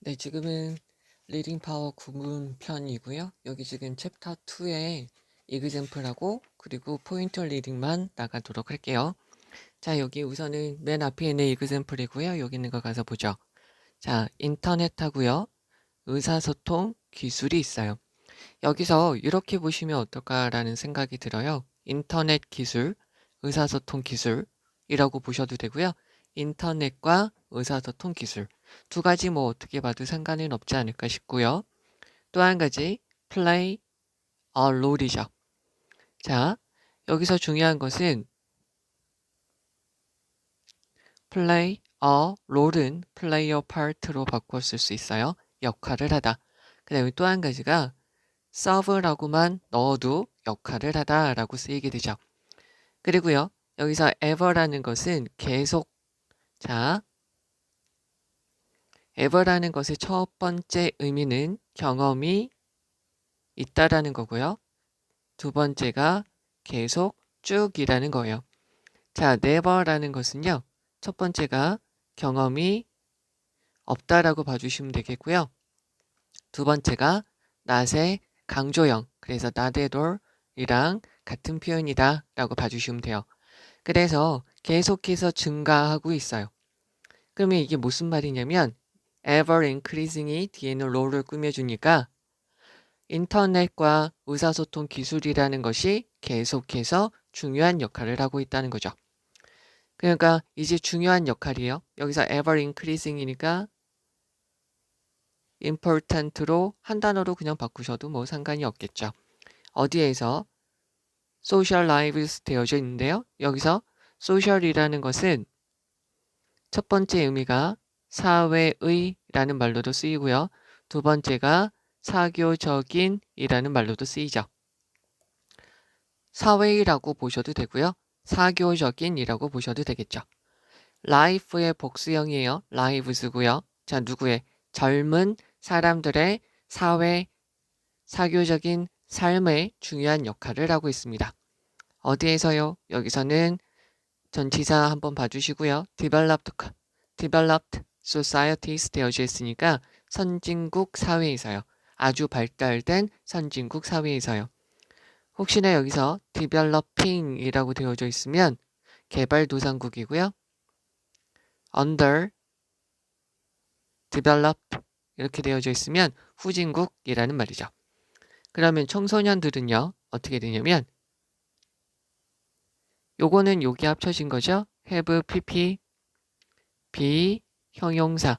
네, 지금은 리딩 파워 구문 편이고요. 여기 지금 챕터 2에 이그젬플하고 그리고 포인터 리딩만 나가도록 할게요. 자, 여기 우선은 맨 앞에 있는 이그젬플이고요. 여기 있는 거 가서 보죠. 자, 인터넷 하고요. 의사소통 기술이 있어요. 여기서 이렇게 보시면 어떨까라는 생각이 들어요. 인터넷 기술, 의사소통 기술이라고 보셔도 되고요. 인터넷과 의사소통 기술. 두 가지 뭐 어떻게 봐도 상관은 없지 않을까 싶고요. 또 한 가지, play a role이죠. 자, 여기서 중요한 것은 play a role은 play a part로 바꿨을 수 있어요. 역할을 하다. 그 다음에 또 한 가지가 serve라고만 넣어도 역할을 하다라고 쓰이게 되죠. 그리고요, 여기서 ever라는 것은 계속, 자, ever라는 것의 첫 번째 의미는 경험이 있다라는 거고요. 두 번째가 계속 쭉이라는 거예요. 자, never라는 것은요, 첫 번째가 경험이 없다라고 봐주시면 되겠고요. 두 번째가 not의 강조형, 그래서 not at all이랑 같은 표현이다 라고 봐주시면 돼요. 그래서 계속해서 증가하고 있어요. 그러면 이게 무슨 말이냐면 ever increasing이 뒤에는 롤을 꾸며주니까 인터넷과 의사소통 기술이라는 것이 계속해서 중요한 역할을 하고 있다는 거죠. 그러니까 이제 중요한 역할이에요. 여기서 ever increasing이니까 important로 한 단어로 그냥 바꾸셔도 뭐 상관이 없겠죠. 어디에서 social lives 되어져 있는데요. 여기서 social이라는 것은 첫 번째 의미가 사회의라는 말로도 쓰이고요. 두 번째가 사교적인이라는 말로도 쓰이죠. 사회의라고 보셔도 되고요. 사교적인이라고 보셔도 되겠죠. life의 복수형이에요. lives고요. 자, 누구의? 젊은 사람들의 사회, 사교적인 삶의 중요한 역할을 하고 있습니다. 어디에서요? 여기서는 전치사 한번 봐주시고요. developed societies 되어져 있으니까 선진국 사회에서요. 아주 발달된 선진국 사회에서요. 혹시나 여기서 developing이라고 되어져 있으면 개발도상국이고요. under developed 이렇게 되어져 있으면 후진국이라는 말이죠. 그러면 청소년들은요. 어떻게 되냐면 요거는 여기 합쳐진 거죠. have, pp, be, 형용사.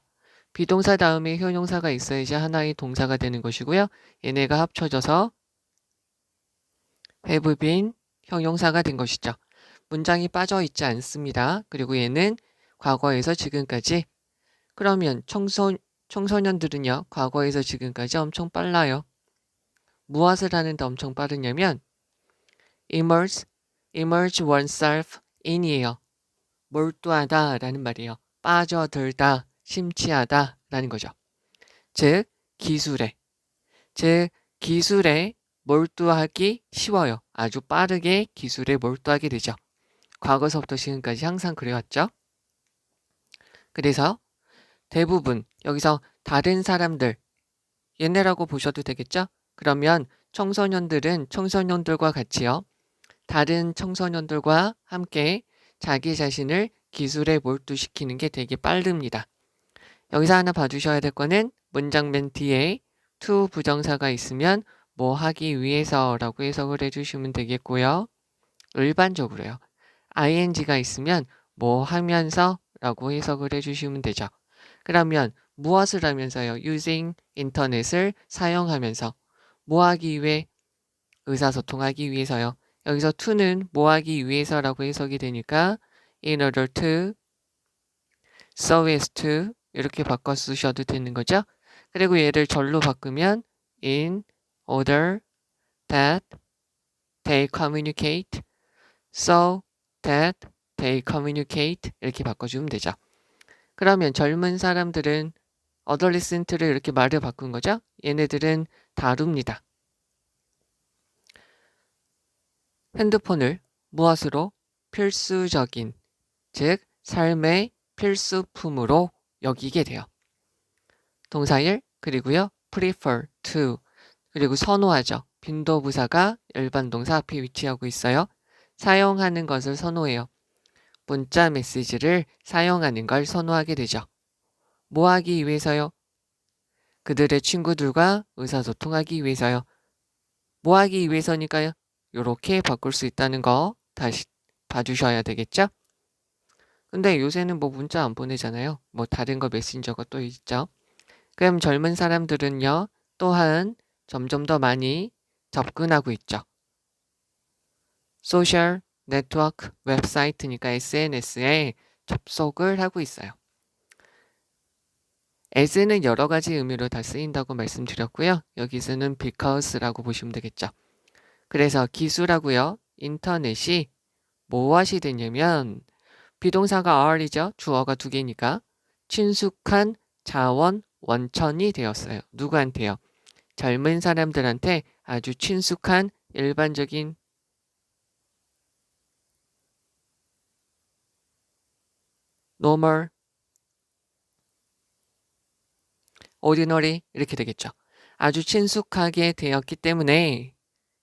비동사 다음에 형용사가 있어야지 하나의 동사가 되는 것이고요. 얘네가 합쳐져서 have been 형용사가 된 것이죠. 문장이 빠져 있지 않습니다. 그리고 얘는 과거에서 지금까지. 그러면 청소년들은요. 과거에서 지금까지 엄청 빨라요. 무엇을 하는데 엄청 빠르냐면 immerse oneself in이에요. 몰두하다 라는 말이에요. 빠져들다, 심취하다 라는 거죠. 즉 기술에 몰두하기 쉬워요. 아주 빠르게 기술에 몰두하게 되죠. 과거서부터 지금까지 항상 그래왔죠. 그래서 대부분 여기서 다른 사람들 얘네라고 보셔도 되겠죠. 그러면 청소년들은 청소년들과 같이요. 다른 청소년들과 함께 자기 자신을 기술에 몰두시키는 게 되게 빠릅니다. 여기서 하나 봐주셔야 될 거는 문장 맨 뒤에 to 부정사가 있으면 뭐 하기 위해서라고 해석을 해주시면 되겠고요. 일반적으로요. ing가 있으면 뭐 하면서 라고 해석을 해주시면 되죠. 그러면 무엇을 하면서요? using 인터넷을 사용하면서 뭐 하기 위해? 의사소통하기 위해서요. 여기서 to는 뭐 하기 위해서라고 해석이 되니까 in order to, so as to 이렇게 바꿔 쓰셔도 되는 거죠. 그리고 얘를 절로 바꾸면 in order that they communicate, so that they communicate 이렇게 바꿔주면 되죠. 그러면 젊은 사람들은 adolescent를 이렇게 말을 바꾼 거죠. 얘네들은 다룹니다. 핸드폰을 무엇으로? 필수적인, 즉 삶의 필수품으로 여기게 돼요. 동사 1, 그리고요. prefer to, 그리고 선호하죠. 빈도부사가 일반 동사 앞에 위치하고 있어요. 사용하는 것을 선호해요. 문자 메시지를 사용하는 걸 선호하게 되죠. 뭐 하기 위해서요? 그들의 친구들과 의사소통하기 위해서요. 뭐 하기 위해서니까요? 이렇게 바꿀 수 있다는 거 다시 봐주셔야 되겠죠? 근데 요새는 뭐 문자 안 보내잖아요. 뭐 다른 거 메신저가 또 있죠. 그럼 젊은 사람들은요, 또한 점점 더 많이 접근하고 있죠. 소셜 네트워크 웹사이트니까 SNS에 접속을 하고 있어요. as는 여러 가지 의미로 다 쓰인다고 말씀드렸고요. 여기서는 because라고 보시면 되겠죠. 그래서 기술하고요. 인터넷이 무엇이 되냐면 비동사가 are이죠. 주어가 두 개니까 친숙한 자원 원천이 되었어요. 누구한테요? 젊은 사람들한테 아주 친숙한 일반적인 normal, ordinary 이렇게 되겠죠. 아주 친숙하게 되었기 때문에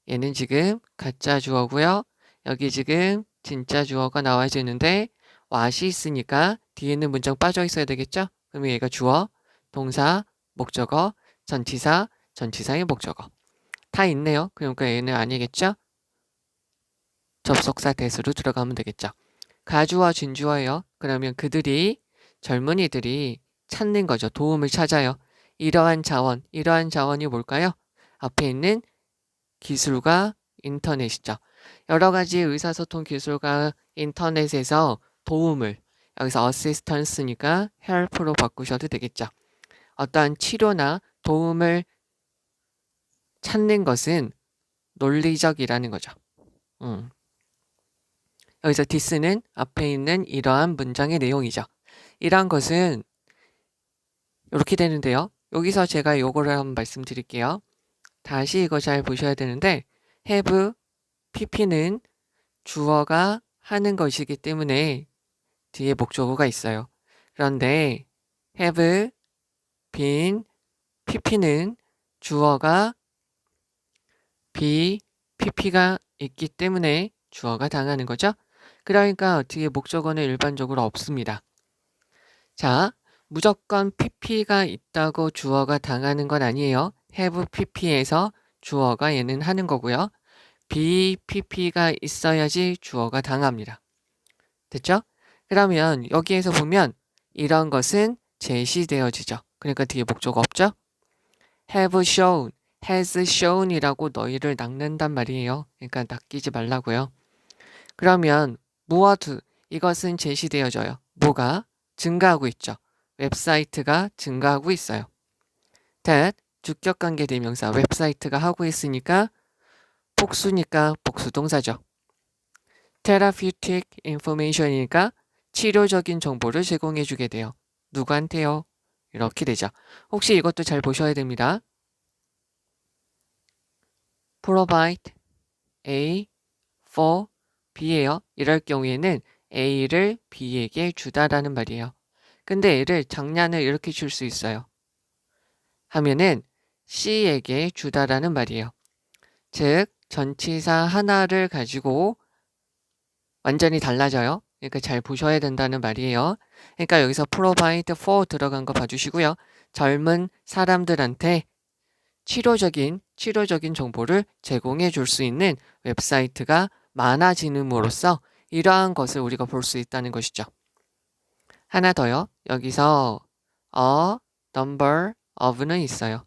얘는 지금 가짜 주어고요. 여기 지금 진짜 주어가 나와야 되는데 what이 있으니까 뒤에는 문장 빠져 있어야 되겠죠? 그러면 얘가 주어, 동사, 목적어, 전치사, 전치사의 목적어 다 있네요. 그러니까 얘는 아니겠죠? 접속사 대수로 들어가면 되겠죠. 가주어, 진주어예요. 그러면 그들이 젊은이들이 찾는 거죠. 도움을 찾아요. 이러한 자원이 뭘까요? 앞에 있는 기술과 인터넷이죠. 여러 가지 의사소통 기술과 인터넷에서 도움을, 여기서 assistance니까 help로 바꾸셔도 되겠죠. 어떠한 치료나 도움을 찾는 것은 논리적이라는 거죠. 여기서 this는 앞에 있는 이러한 문장의 내용이죠. 이러한 것은 이렇게 되는데요. 여기서 제가 요거를 한번 말씀드릴게요. 다시 이거 잘 보셔야 되는데 have, pp는 주어가 하는 것이기 때문에 뒤에 목적어가 있어요. 그런데 have, been, pp는 주어가 be, pp가 있기 때문에 주어가 당하는 거죠. 그러니까 뒤에 목적어는 일반적으로 없습니다. 자, 무조건 pp가 있다고 주어가 당하는 건 아니에요. have pp에서 주어가 얘는 하는 거고요. be pp가 있어야지 주어가 당합니다. 됐죠? 그러면 여기에서 보면 이런 것은 제시되어지죠. 그러니까 뒤에 목적어 없죠? have shown, has shown이라고 너희를 낚는단 말이에요. 그러니까 낚이지 말라고요. 그러면 무엇, 이것은 제시되어져요. 뭐가? 증가하고 있죠. 웹사이트가 증가하고 있어요. that, 주격관계 대명사 웹사이트가 하고 있으니까 복수니까 복수동사죠. therapeutic information이니까 치료적인 정보를 제공해 주게 돼요. 누구한테요? 이렇게 되죠. 혹시 이것도 잘 보셔야 됩니다. provide A for B예요. 이럴 경우에는 A를 B에게 주다라는 말이에요. 근데 얘를 장난을 이렇게 줄 수 있어요. 하면은 C에게 주다라는 말이에요. 즉 전치사 하나를 가지고 완전히 달라져요. 그러니까 잘 보셔야 된다는 말이에요. 그러니까 여기서 provide for 들어간 거 봐주시고요. 젊은 사람들한테 치료적인 정보를 제공해 줄 수 있는 웹사이트가 많아짐으로써 이러한 것을 우리가 볼 수 있다는 것이죠. 하나 더요. 여기서 a number of는 있어요.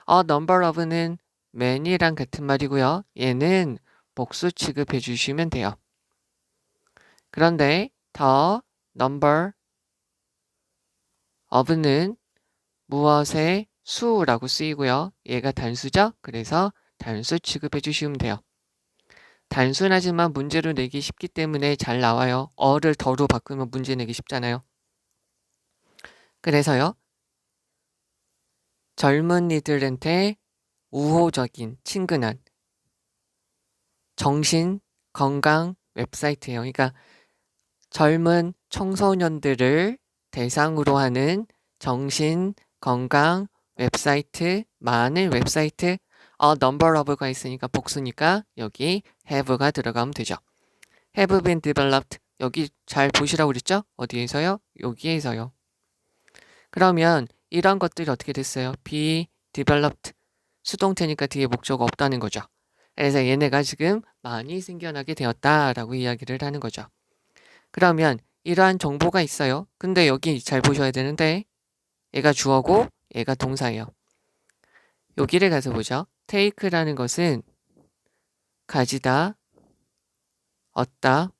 a number of는 many랑 같은 말이고요. 얘는 복수 취급해 주시면 돼요. 그런데 the number of는 무엇의 수라고 쓰이고요. 얘가 단수죠. 그래서 단수 취급해 주시면 돼요. 단순하지만 문제로 내기 쉽기 때문에 잘 나와요. 어를 더로 바꾸면 문제 내기 쉽잖아요. 그래서요. 젊은이들한테 우호적인 친근한 정신 건강 웹사이트예요. 그러니까 젊은 청소년들을 대상으로 하는 정신 건강, 웹사이트, 많은 웹사이트, a number of가 있으니까 복수니까 여기 have가 들어가면 되죠. have been developed. 여기 잘 보시라고 그랬죠? 어디에서요? 여기에서요. 그러면 이런 것들이 어떻게 됐어요? be developed. 수동태니까 뒤에 목적 없다는 거죠. 그래서 얘네가 지금 많이 생겨나게 되었다라고 이야기를 하는 거죠. 그러면 이러한 정보가 있어요. 근데 여기 잘 보셔야 되는데 얘가 주어고 얘가 동사예요. 여기를 가서 보죠. take라는 것은 가지다, 얻다,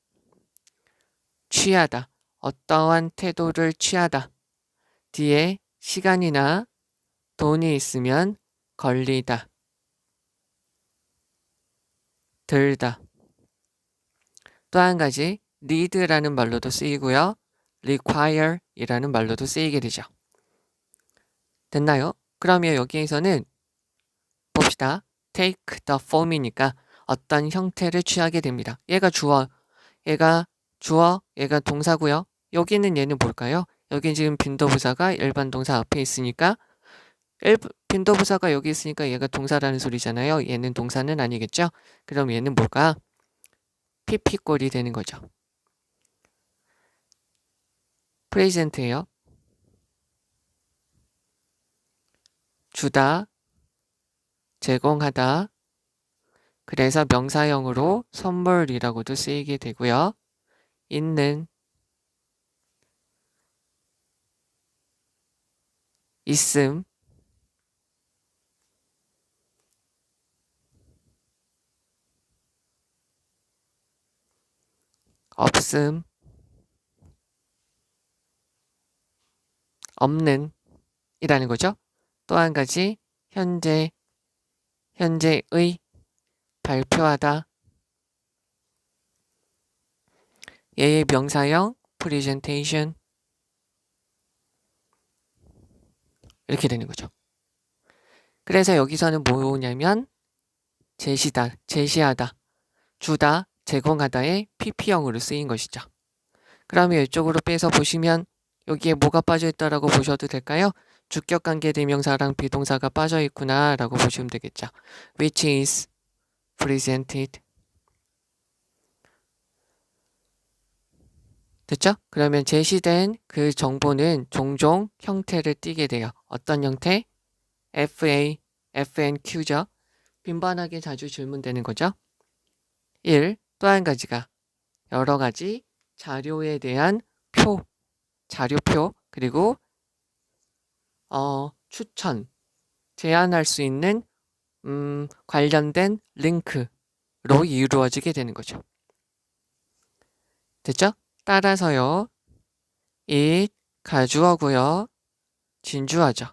취하다, 어떠한 태도를 취하다. 뒤에 시간이나 돈이 있으면 걸리다, 들다. 또 한 가지 need라는 말로도 쓰이고요. require이라는 말로도 쓰이게 되죠. 됐나요? 그러면 여기에서는 봅시다. take the form이니까 어떤 형태를 취하게 됩니다. 얘가 주어, 얘가 동사고요. 여기는 얘는 뭘까요? 여기 지금 빈도부사가 일반 동사 앞에 있으니까 빈도부사가 여기 있으니까 얘가 동사라는 소리잖아요. 얘는 동사는 아니겠죠? 그럼 얘는 뭘까? PP꼴이 되는 거죠. 프레젠트예요. 주다, 제공하다. 그래서 명사형으로 선물이라고도 쓰이게 되고요. 있는, 있음, 없음, 없는 이라는 거죠. 또 한 가지 현재의 발표하다. 얘의 명사형 presentation 이렇게 되는 거죠. 그래서 여기서는 뭐냐면 제시하다, 주다, 제공하다의 PP형으로 쓰인 것이죠. 그러면 이쪽으로 빼서 보시면 여기에 뭐가 빠져있다라고 보셔도 될까요? 주격관계 대명사랑 비동사가 빠져있구나 라고 보시면 되겠죠. Which is presented. 됐죠? 그러면 제시된 그 정보는 종종 형태를 띠게 돼요. 어떤 형태? FA, FNQ죠. 빈번하게 자주 질문되는 거죠. 1. 또 한 가지가 여러 가지 자료에 대한 표, 자료표, 그리고 추천, 제안할 수 있는 관련된 링크로 이루어지게 되는 거죠. 됐죠? 따라서요. it 가주어고요. 진주어죠.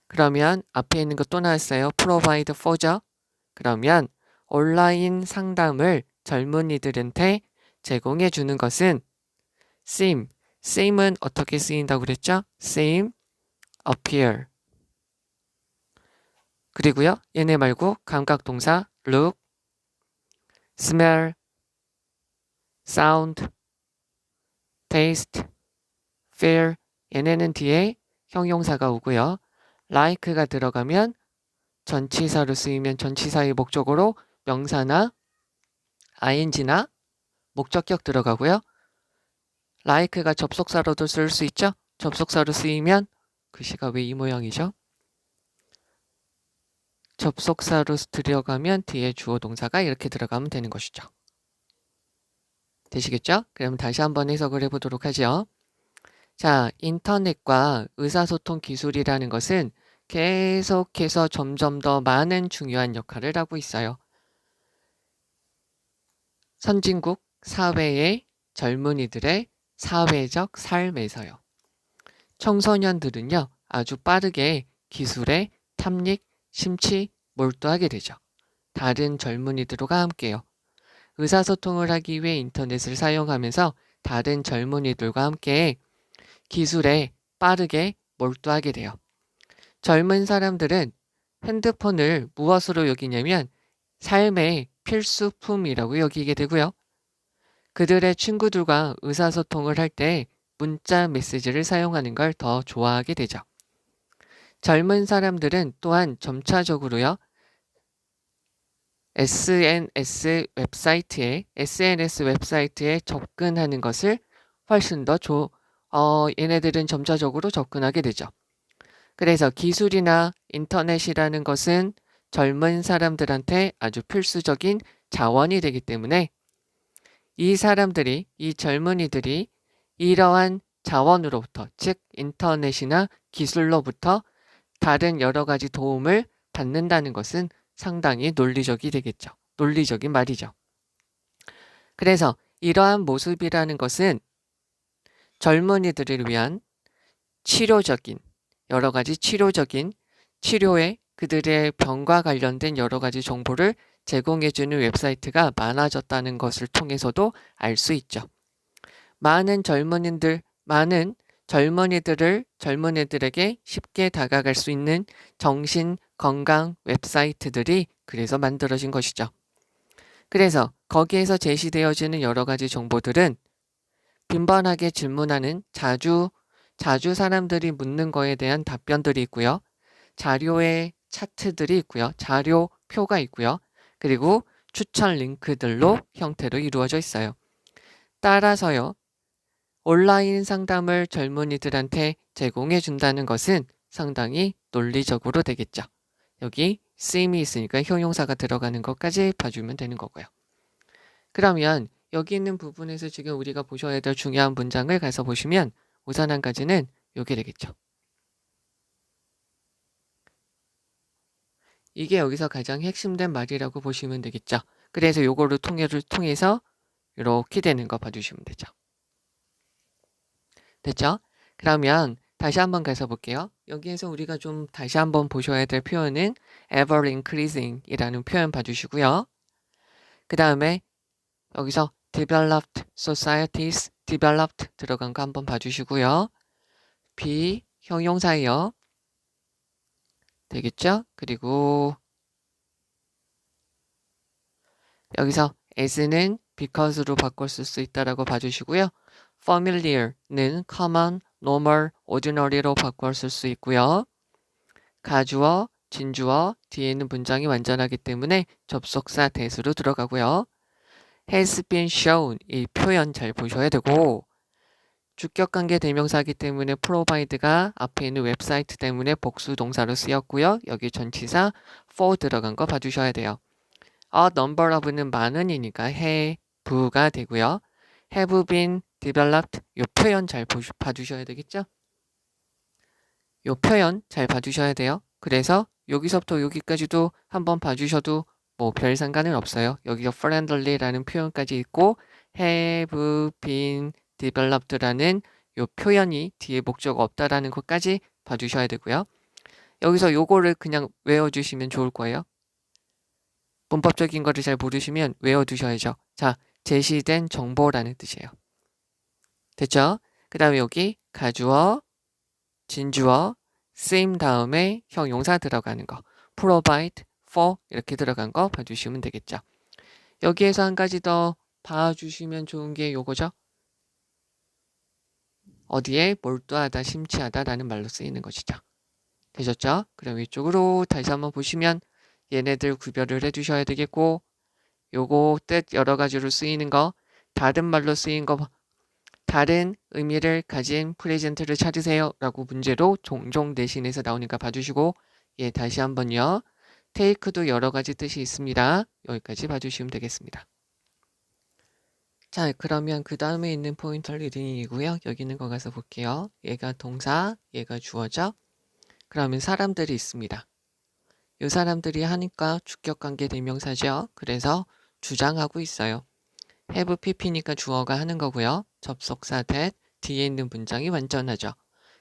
그러면 앞에 있는 거 또 나왔어요. provide for죠. 그러면 온라인 상담을 젊은이들한테 제공해 주는 것은 seem은 어떻게 쓰인다고 그랬죠? seem, appear. 그리고요. 얘네 말고 감각동사 look, smell, sound, taste, feel. 얘네는 뒤에 형용사가 오고요. like가 들어가면 전치사로 쓰이면 전치사의 목적으로 명사나 ing나 목적격 들어가고요. like가 접속사로도 쓸 수 있죠. 접속사로 쓰이면 글씨가 왜 이 모양이죠? 접속사로 들어가면 뒤에 주어 동사가 이렇게 들어가면 되는 것이죠. 되시겠죠? 그럼 다시 한번 해석을 해보도록 하죠. 자, 인터넷과 의사소통 기술이라는 것은 계속해서 점점 더 많은 중요한 역할을 하고 있어요. 선진국 사회의 젊은이들의 사회적 삶에서요. 청소년들은요, 아주 빠르게 기술에 탐닉, 심취, 몰두하게 되죠. 다른 젊은이들과 함께요. 의사소통을 하기 위해 인터넷을 사용하면서 다른 젊은이들과 함께 기술에 빠르게 몰두하게 돼요. 젊은 사람들은 핸드폰을 무엇으로 여기냐면 삶의 필수품이라고 여기게 되고요. 그들의 친구들과 의사소통을 할 때 문자 메시지를 사용하는 걸 더 좋아하게 되죠. 젊은 사람들은 또한 점차적으로요. SNS 웹사이트에 접근하는 것을 훨씬 더 얘네들은 점차적으로 접근하게 되죠. 그래서 기술이나 인터넷이라는 것은 젊은 사람들한테 아주 필수적인 자원이 되기 때문에 이 젊은이들이 이러한 자원으로부터, 즉 인터넷이나 기술로부터 다른 여러 가지 도움을 받는다는 것은 상당히 논리적이 되겠죠. 논리적인 말이죠. 그래서 이러한 모습이라는 것은 젊은이들을 위한 여러 가지 치료에 그들의 병과 관련된 여러 가지 정보를 제공해주는 웹사이트가 많아졌다는 것을 통해서도 알 수 있죠. 많은 젊은이들에게 쉽게 다가갈 수 있는 정신 건강 웹사이트들이 그래서 만들어진 것이죠. 그래서 거기에서 제시되어지는 여러 가지 정보들은 빈번하게 질문하는 자주 사람들이 묻는 거에 대한 답변들이 있고요. 자료의 차트들이 있고요. 자료표가 있고요. 그리고 추천 링크들로 형태로 이루어져 있어요. 따라서요. 온라인 상담을 젊은이들한테 제공해 준다는 것은 상당히 논리적으로 되겠죠. 여기 쓰임이 있으니까 형용사가 들어가는 것까지 봐주면 되는 거고요. 그러면 여기 있는 부분에서 지금 우리가 보셔야 될 중요한 문장을 가서 보시면 우선 한 가지는 이게 되겠죠. 이게 여기서 가장 핵심된 말이라고 보시면 되겠죠. 그래서 요거를 통해서 이렇게 되는 거 봐주시면 되죠. 됐죠? 그러면 다시 한번 가서 볼게요. 여기에서 우리가 좀 다시 한번 보셔야 될 표현은 ever increasing 이라는 표현 봐주시고요. 그 다음에 여기서 developed societies, developed 들어간 거 한번 봐주시고요. 비형용사예요. 되겠죠? 그리고 여기서 as는 because로 바꿨을 수 있다라고 봐주시고요. familiar는 common, normal, ordinary로 바꿨을 수 있고요. 가주어, 진주어, 뒤에는 문장이 완전하기 때문에 접속사 대수로 들어가고요. has been shown 이 표현 잘 보셔야 되고 주격관계 대명사이기 때문에 provide가 앞에 있는 웹사이트 때문에 복수 동사로 쓰였고요. 여기 전치사 for 들어간 거 봐주셔야 돼요. A number of는 많은이니까 have가 되고요. have been developed 이 표현 잘 봐주셔야 되겠죠? 이 표현 잘 봐주셔야 돼요. 그래서 여기서부터 여기까지도 한번 봐주셔도 뭐 별 상관은 없어요. 여기가 friendly라는 표현까지 있고 have been developed라는 이 표현이 뒤에 목적 없다라는 것까지 봐주셔야 되고요. 여기서 요거를 그냥 외워주시면 좋을 거예요. 문법적인 거를 잘 모르시면 외워두셔야죠. 자, 제시된 정보라는 뜻이에요. 됐죠? 그 다음에 여기 가주어, 진주어, 쓰임 다음에 형용사 들어가는 거 provide, for 이렇게 들어간 거 봐주시면 되겠죠. 여기에서 한 가지 더 봐주시면 좋은 게 요거죠. 어디에 몰두하다, 심취하다라는 말로 쓰이는 것이죠. 되셨죠? 그럼 이쪽으로 다시 한번 보시면 얘네들 구별을 해주셔야 되겠고 요거 뜻 여러 가지로 쓰이는 거 다른 말로 쓰인 거 다른 의미를 가진 프레젠트를 찾으세요 라고 문제로 종종 내신에서 나오니까 봐주시고 예 다시 한번요. 테이크도 여러 가지 뜻이 있습니다. 여기까지 봐주시면 되겠습니다. 자 그러면 그 다음에 있는 포인터 리딩이고요. 여기 있는 거 가서 볼게요. 얘가 동사, 얘가 주어죠. 그러면 사람들이 있습니다. 이 사람들이 하니까 주격관계 대명사죠. 그래서 주장하고 있어요. have pp니까 주어가 하는 거고요. 접속사 that 뒤에 있는 문장이 완전하죠.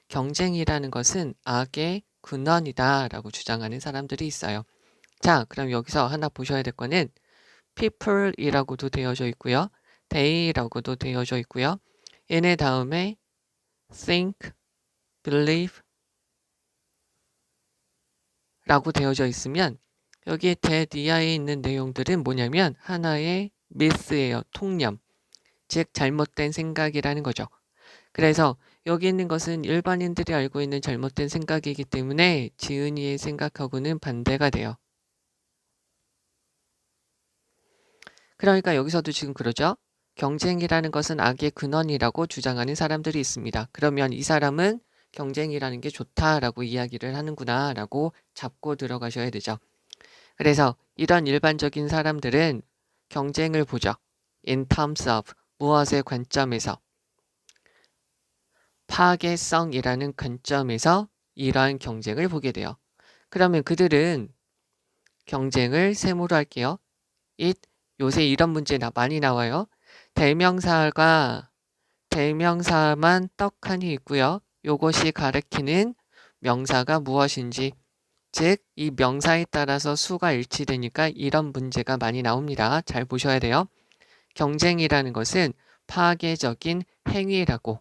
경쟁이라는 것은 악의 근원이다 라고 주장하는 사람들이 있어요. 자 그럼 여기서 하나 보셔야 될 거는 people이라고도 되어져 있고요. they라고도 되어져 있고요. 얘네 다음에 think, believe 라고 되어져 있으면 여기에 that 이하에 있는 내용들은 뭐냐면 하나의 myth예요. 통념. 즉 잘못된 생각이라는 거죠. 그래서 여기 있는 것은 일반인들이 알고 있는 잘못된 생각이기 때문에 지은이의 생각하고는 반대가 돼요. 그러니까 여기서도 지금 그러죠. 경쟁이라는 것은 악의 근원이라고 주장하는 사람들이 있습니다. 그러면 이 사람은 경쟁이라는 게 좋다라고 이야기를 하는구나 라고 잡고 들어가셔야 되죠. 그래서 이런 일반적인 사람들은 경쟁을 보죠. In terms of 무엇의 관점에서 파괴성이라는 관점에서 이러한 경쟁을 보게 돼요. 그러면 그들은 경쟁을 셈으로 할게요. 요새 이런 문제 많이 나와요. 대명사만 떡하니 있고요. 요것이 가리키는 명사가 무엇인지, 즉 이 명사에 따라서 수가 일치되니까 이런 문제가 많이 나옵니다. 잘 보셔야 돼요. 경쟁이라는 것은 파괴적인 행위라고,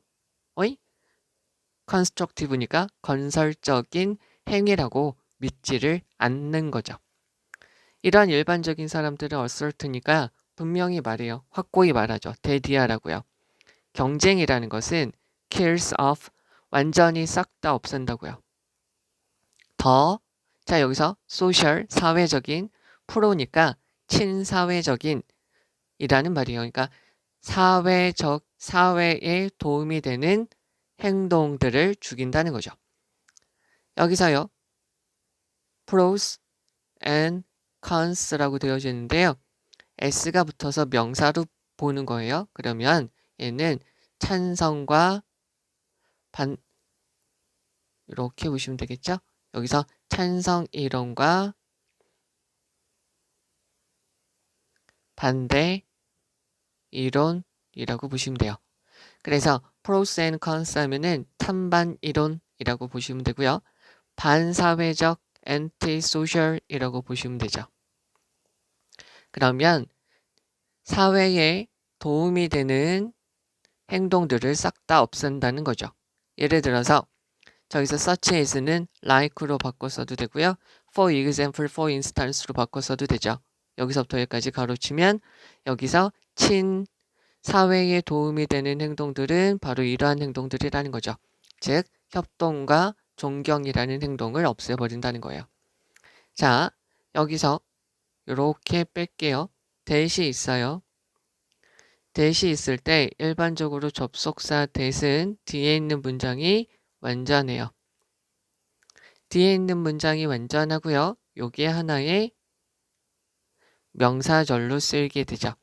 constructive니까 건설적인 행위라고 믿지를 않는 거죠. 이러한 일반적인 사람들은 assert니까 분명히 말해요. 확고히 말하죠. 대디하라고요. 경쟁이라는 것은 kills off, 완전히 싹 다 없앤다고요. 자 여기서 social, 사회적인, 프로니까 친사회적인 이라는 말이에요. 그러니까 사회에 도움이 되는 행동들을 죽인다는 거죠. 여기서요. pros and cons라고 되어져 있는데요. s가 붙어서 명사로 보는 거예요. 그러면 얘는 찬성과 이렇게 보시면 되겠죠? 여기서 찬성 이론과 반대 이론이라고 보시면 돼요. 그래서 pros and cons 하면은 찬반 이론이라고 보시면 되고요. 반사회적 anti-social이라고 보시면 되죠. 그러면 사회에 도움이 되는 행동들을 싹 다 없앤다는 거죠. 예를 들어서 저기서 such as는 like로 바꿔 써도 되고요. for example, for instance로 바꿔 써도 되죠. 여기서부터 여기까지 가로치면 여기서 사회에 도움이 되는 행동들은 바로 이러한 행동들이라는 거죠. 즉 협동과 존경이라는 행동을 없애버린다는 거예요. 자, 여기서 이렇게 뺄게요. 대시 있어요. 대시 있을 때 일반적으로 접속사 대신 뒤에 있는 문장이 완전해요. 뒤에 있는 문장이 완전하고요. 요게 하나의 명사절로 쓰이게 되죠.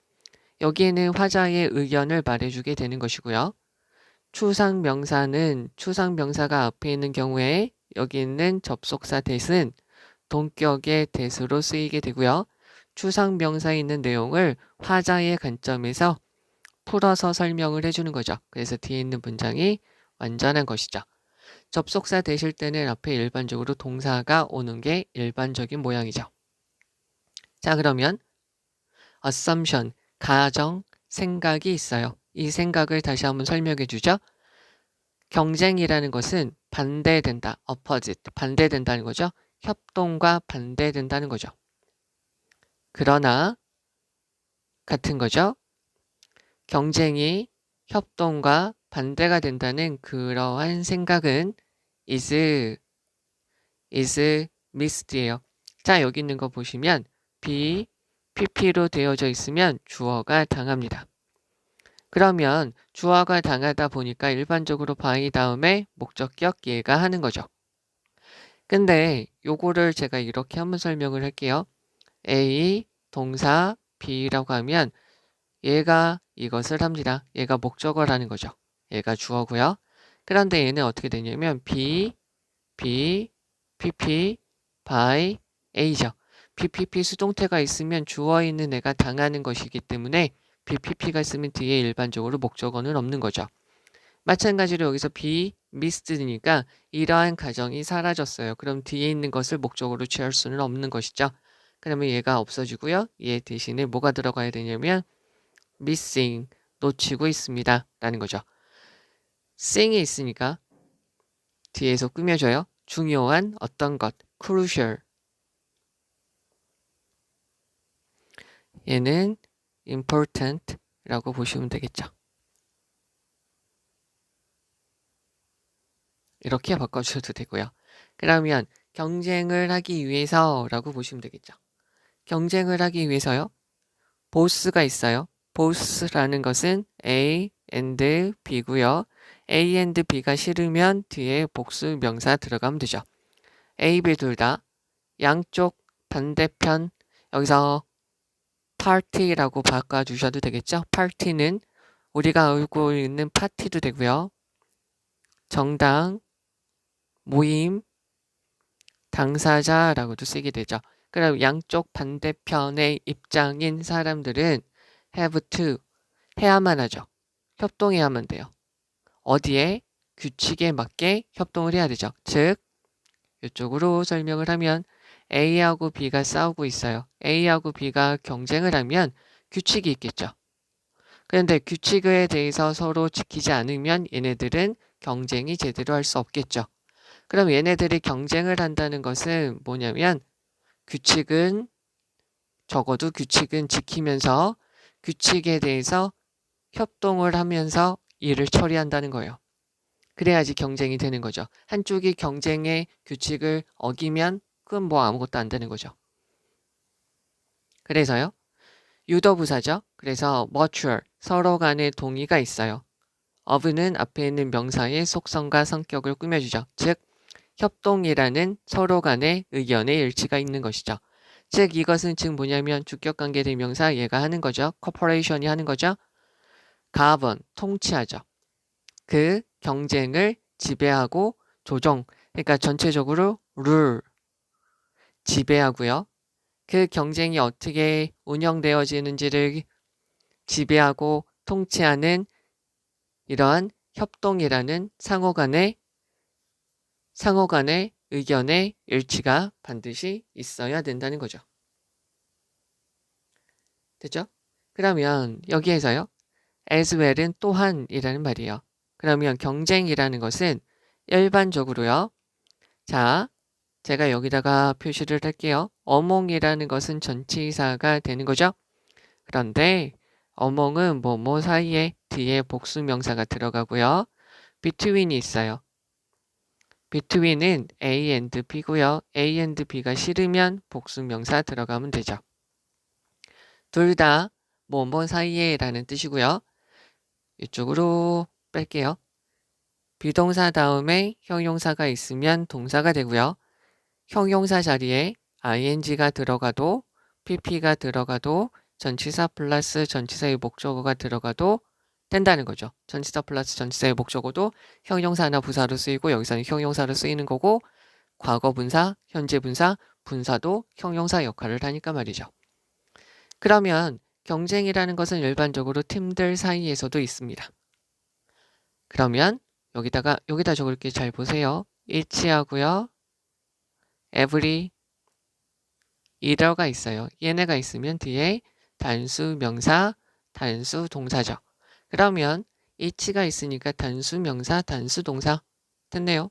여기에는 화자의 의견을 말해주게 되는 것이고요. 추상명사가 앞에 있는 경우에 여기 있는 접속사 대신 동격의 대수로 쓰이게 되고요. 추상명사에 있는 내용을 화자의 관점에서 풀어서 설명을 해주는 거죠. 그래서 뒤에 있는 문장이 완전한 것이죠. 접속사 되실 때는 앞에 일반적으로 동사가 오는 게 일반적인 모양이죠. 자, 그러면 assumption, 가정, 생각이 있어요. 이 생각을 다시 한번 설명해 주죠. 경쟁이라는 것은 반대된다, opposite, 반대된다는 거죠. 협동과 반대된다는 거죠. 그러나 같은 거죠. 경쟁이 협동과 반대가 된다는 그러한 생각은 is mised예요. 자, 여기 있는 거 보시면 PP로 되어져 있으면 주어가 당합니다. 그러면 주어가 당하다 보니까 일반적으로 by 다음에 목적격 얘가 하는 거죠. 근데 요거를 제가 이렇게 한번 설명을 할게요. A 동사 B라고 하면 얘가 이것을 합니다. 얘가 목적어라는 거죠. 얘가 주어고요. 그런데 얘는 어떻게 되냐면 PP, by A죠. BPP 수동태가 있으면 주어 있는 애가 당하는 것이기 때문에 BPP가 있으면 뒤에 일반적으로 목적어는 없는 거죠. 마찬가지로 여기서 be missed니까 이러한 가정이 사라졌어요. 그럼 뒤에 있는 것을 목적으로 취할 수는 없는 것이죠. 그러면 얘가 없어지고요. 얘 대신에 뭐가 들어가야 되냐면 missing, 놓치고 있습니다. 라는 거죠. sing이 있으니까 뒤에서 꾸며줘요. 중요한 어떤 것, crucial. 얘는 important 라고 보시면 되겠죠. 이렇게 바꿔주셔도 되고요. 그러면 경쟁을 하기 위해서라고 보시면 되겠죠. 경쟁을 하기 위해서요. 보스가 있어요. 보스라는 것은 A and B고요. A and B가 싫으면 뒤에 복수 명사 들어가면 되죠. A, B 둘 다 양쪽 반대편 여기서 party라고 바꿔주셔도 되겠죠. party는 우리가 알고 있는 파티도 되고요. 정당, 모임, 당사자라고도 쓰게 되죠. 그럼 양쪽 반대편의 입장인 사람들은 have to 해야만 하죠. 협동해야만 돼요. 어디에? 규칙에 맞게 협동을 해야 되죠. 즉 이쪽으로 설명을 하면 A하고 B가 싸우고 있어요. A하고 B가 경쟁을 하면 규칙이 있겠죠. 그런데 규칙에 대해서 서로 지키지 않으면 얘네들은 경쟁이 제대로 할 수 없겠죠. 그럼 얘네들이 경쟁을 한다는 것은 뭐냐면 규칙은 적어도 규칙은 지키면서 규칙에 대해서 협동을 하면서 일을 처리한다는 거예요. 그래야지 경쟁이 되는 거죠. 한쪽이 경쟁의 규칙을 어기면 그건 뭐 아무것도 안 되는 거죠. 그래서요. 유도부사죠. 그래서 mutual, 서로 간의 동의가 있어요. of는 앞에 있는 명사의 속성과 성격을 꾸며주죠. 즉 협동이라는 서로 간의 의견의 일치가 있는 것이죠. 즉 이것은 즉 뭐냐면 주격관계 대명사 얘가 하는 거죠. corporation이 하는 거죠. govern, 통치하죠. 그 경쟁을 지배하고 조정, 그러니까 전체적으로 룰, 지배하고요. 그 경쟁이 어떻게 운영되어지는지를 지배하고 통치하는 이러한 협동이라는 상호간의 의견의 일치가 반드시 있어야 된다는 거죠. 됐죠? 그러면 여기에서요. as well은 또한이라는 말이에요. 그러면 경쟁이라는 것은 일반적으로요. 자, 제가 여기다가 표시를 할게요. 어몽이라는 것은 전치사가 되는 거죠. 그런데 어몽은 뭐뭐 사이에 뒤에 복수명사가 들어가고요. between이 있어요. between은 A and B고요. A and B가 싫으면 복수명사 들어가면 되죠. 둘 다 뭐뭐 사이에 라는 뜻이고요. 이쪽으로 뺄게요. 비동사 다음에 형용사가 있으면 동사가 되고요. 형용사 자리에 ing가 들어가도 pp가 들어가도 전치사 플러스 전치사의 목적어가 들어가도 된다는 거죠. 전치사 플러스 전치사의 목적어도 형용사나 부사로 쓰이고 여기서는 형용사로 쓰이는 거고 과거 분사, 현재 분사, 분사도 형용사 역할을 하니까 말이죠. 그러면 경쟁이라는 것은 일반적으로 팀들 사이에서도 있습니다. 그러면 여기다 적을게 잘 보세요. each하고요. every, either가 있어요. 얘네가 있으면 뒤에 단수 명사, 단수 동사죠. 그러면 each가 있으니까 단수 명사, 단수 동사 됐네요.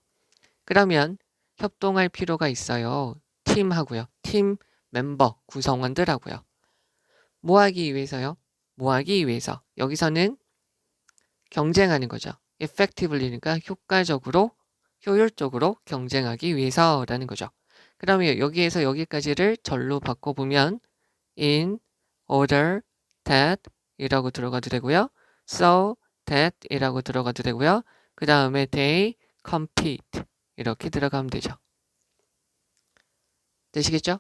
그러면 협동할 필요가 있어요. 팀하고요. 팀 멤버 구성원들하고요. 뭐 하기 위해서요? 뭐 하기 위해서. 여기서는 경쟁하는 거죠. effectively니까 효과적으로, 효율적으로 경쟁하기 위해서라는 거죠. 그러면 여기에서 여기까지를 절로 바꿔보면 in order that 이라고 들어가도 되고요. so that 이라고 들어가도 되고요. 그 다음에 they compete 이렇게 들어가면 되죠. 되시겠죠?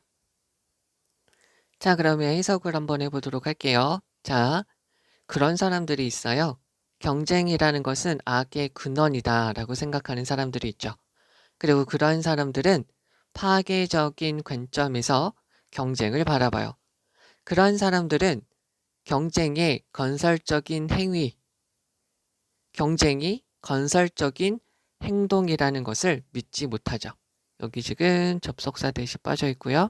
자, 그러면 해석을 한번 해보도록 할게요. 자, 그런 사람들이 있어요. 경쟁이라는 것은 악의 근원이다 라고 생각하는 사람들이 있죠. 그리고 그런 사람들은 파괴적인 관점에서 경쟁을 바라봐요. 그런 사람들은 경쟁의 건설적인 행위, 경쟁이 건설적인 행동이라는 것을 믿지 못하죠. 여기 지금 접속사 대시 빠져 있고요.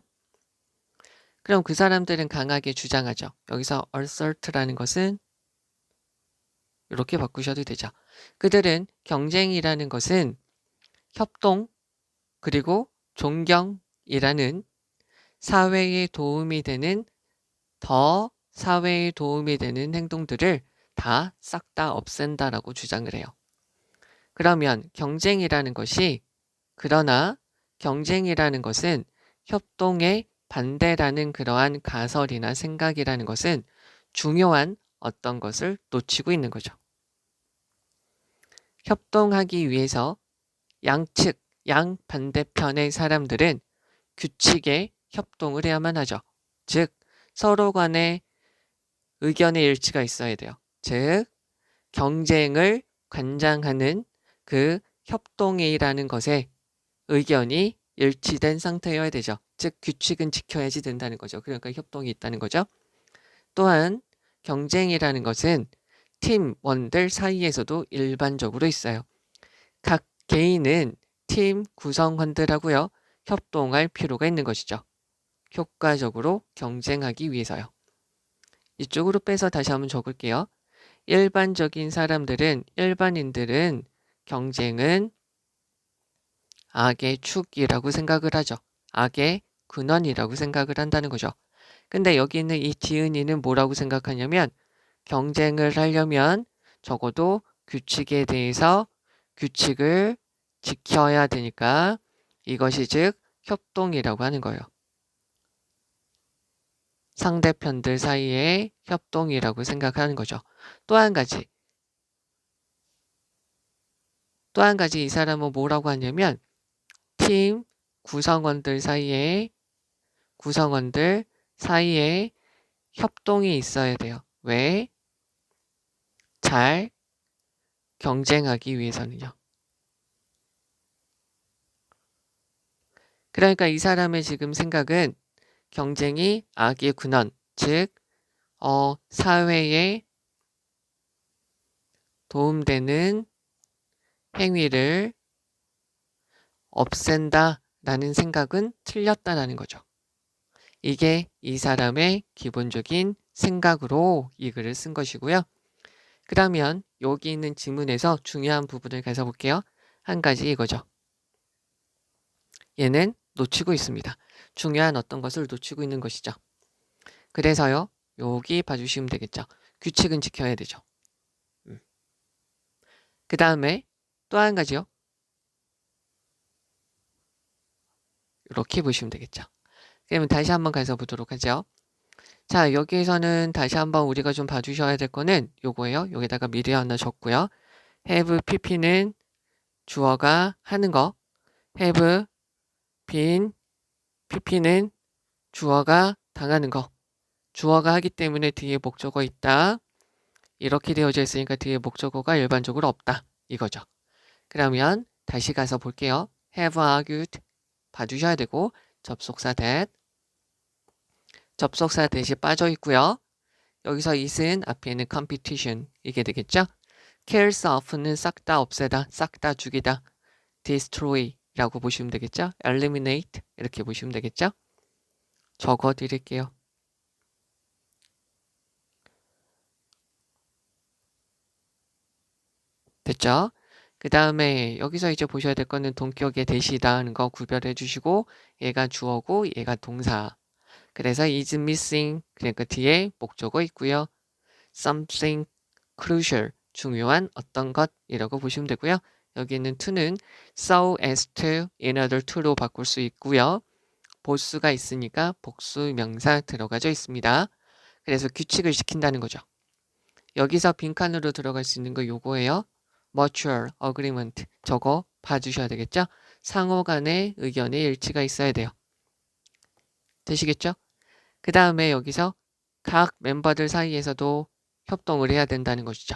그럼 그 사람들은 강하게 주장하죠. 여기서 assert라는 것은 이렇게 바꾸셔도 되죠. 그들은 경쟁이라는 것은 협동 그리고 존경이라는 사회에 도움이 되는 사회에 도움이 되는 행동들을 다 싹 다 없앤다라고 주장을 해요. 그러면 그러나 경쟁이라는 것은 협동의 반대라는 그러한 가설이나 생각이라는 것은 중요한 어떤 것을 놓치고 있는 거죠. 협동하기 위해서 양측, 양반대편의 사람들은 규칙에 협동을 해야만 하죠. 즉, 서로 간에 의견의 일치가 있어야 돼요. 즉, 경쟁을 관장하는 그 협동회의라는 것에 의견이 일치된 상태여야 되죠. 즉, 규칙은 지켜야지 된다는 거죠. 그러니까 협동이 있다는 거죠. 또한 경쟁이라는 것은 팀원들 사이에서도 일반적으로 있어요. 각 개인은 팀 구성원들하고요, 협동할 필요가 있는 것이죠. 효과적으로 경쟁하기 위해서요. 이쪽으로 빼서 다시 한번 적을게요. 일반인들은 경쟁은 악의 축이라고 생각을 하죠. 악의 근원이라고 생각을 한다는 거죠. 근데 여기 있는 이 지은이는 뭐라고 생각하냐면 경쟁을 하려면 적어도 규칙에 대해서 규칙을 지켜야 되니까 이것이 즉 협동이라고 하는 거예요. 상대편들 사이의 협동이라고 생각하는 거죠. 또 한 가지 이 사람은 뭐라고 하냐면 팀 구성원들 사이에 협동이 있어야 돼요. 왜? 잘 경쟁하기 위해서는요. 그러니까 이 사람의 지금 생각은 경쟁이 악의 근원, 즉 사회에 도움되는 행위를 없앤다라는 생각은 틀렸다라는 거죠. 이게 이 사람의 기본적인 생각으로 이 글을 쓴 것이고요. 그러면 여기 있는 지문에서 중요한 부분을 가서 볼게요. 한 가지 이거죠. 얘는 놓치고 있습니다. 중요한 어떤 것을 놓치고 있는 것이죠. 그래서요, 여기 봐주시면 되겠죠. 규칙은 지켜야 되죠. 그 다음에 또 한 가지요. 이렇게 보시면 되겠죠. 그러면 다시 한번 가서 보도록 하죠. 자, 여기에서는 다시 한번 우리가 좀 봐주셔야 될 거는 요거예요. 여기다가 미리 하나 적고요. have pp는 주어가 하는 거, have been pp는 주어가 당하는 거. 주어가 하기 때문에 뒤에 목적어 있다. 이렇게 되어져 있으니까 뒤에 목적어가 일반적으로 없다. 이거죠. 그러면 다시 가서 볼게요. have argued 봐주셔야 되고 접속사 that 이 빠져 있고요. 여기서 it은 앞에는 competition 이게 되겠죠. kills off는 싹 다 없애다, 싹 다 죽이다. destroy 라고 보시면 되겠죠. eliminate 이렇게 보시면 되겠죠. 적어 드릴게요. 됐죠? 그 다음에 여기서 이제 보셔야 될 거는 동격의 대시다 하는 거 구별해 주시고 얘가 주어고 얘가 동사. 그래서 is missing 그러니까 뒤에 목적어 있고요. something crucial 중요한 어떤 것이라고 보시면 되고요. 여기 있는 to는 so as to in order to로 바꿀 수 있고요. 보수가 있으니까 복수 명사 들어가져 있습니다. 그래서 규칙을 지킨다는 거죠. 여기서 빈칸으로 들어갈 수 있는 거 요거예요. mutual agreement 저거 봐주셔야 되겠죠? 상호 간의 의견의 일치가 있어야 돼요. 되시겠죠? 그 다음에 여기서 각 멤버들 사이에서도 협동을 해야 된다는 것이죠.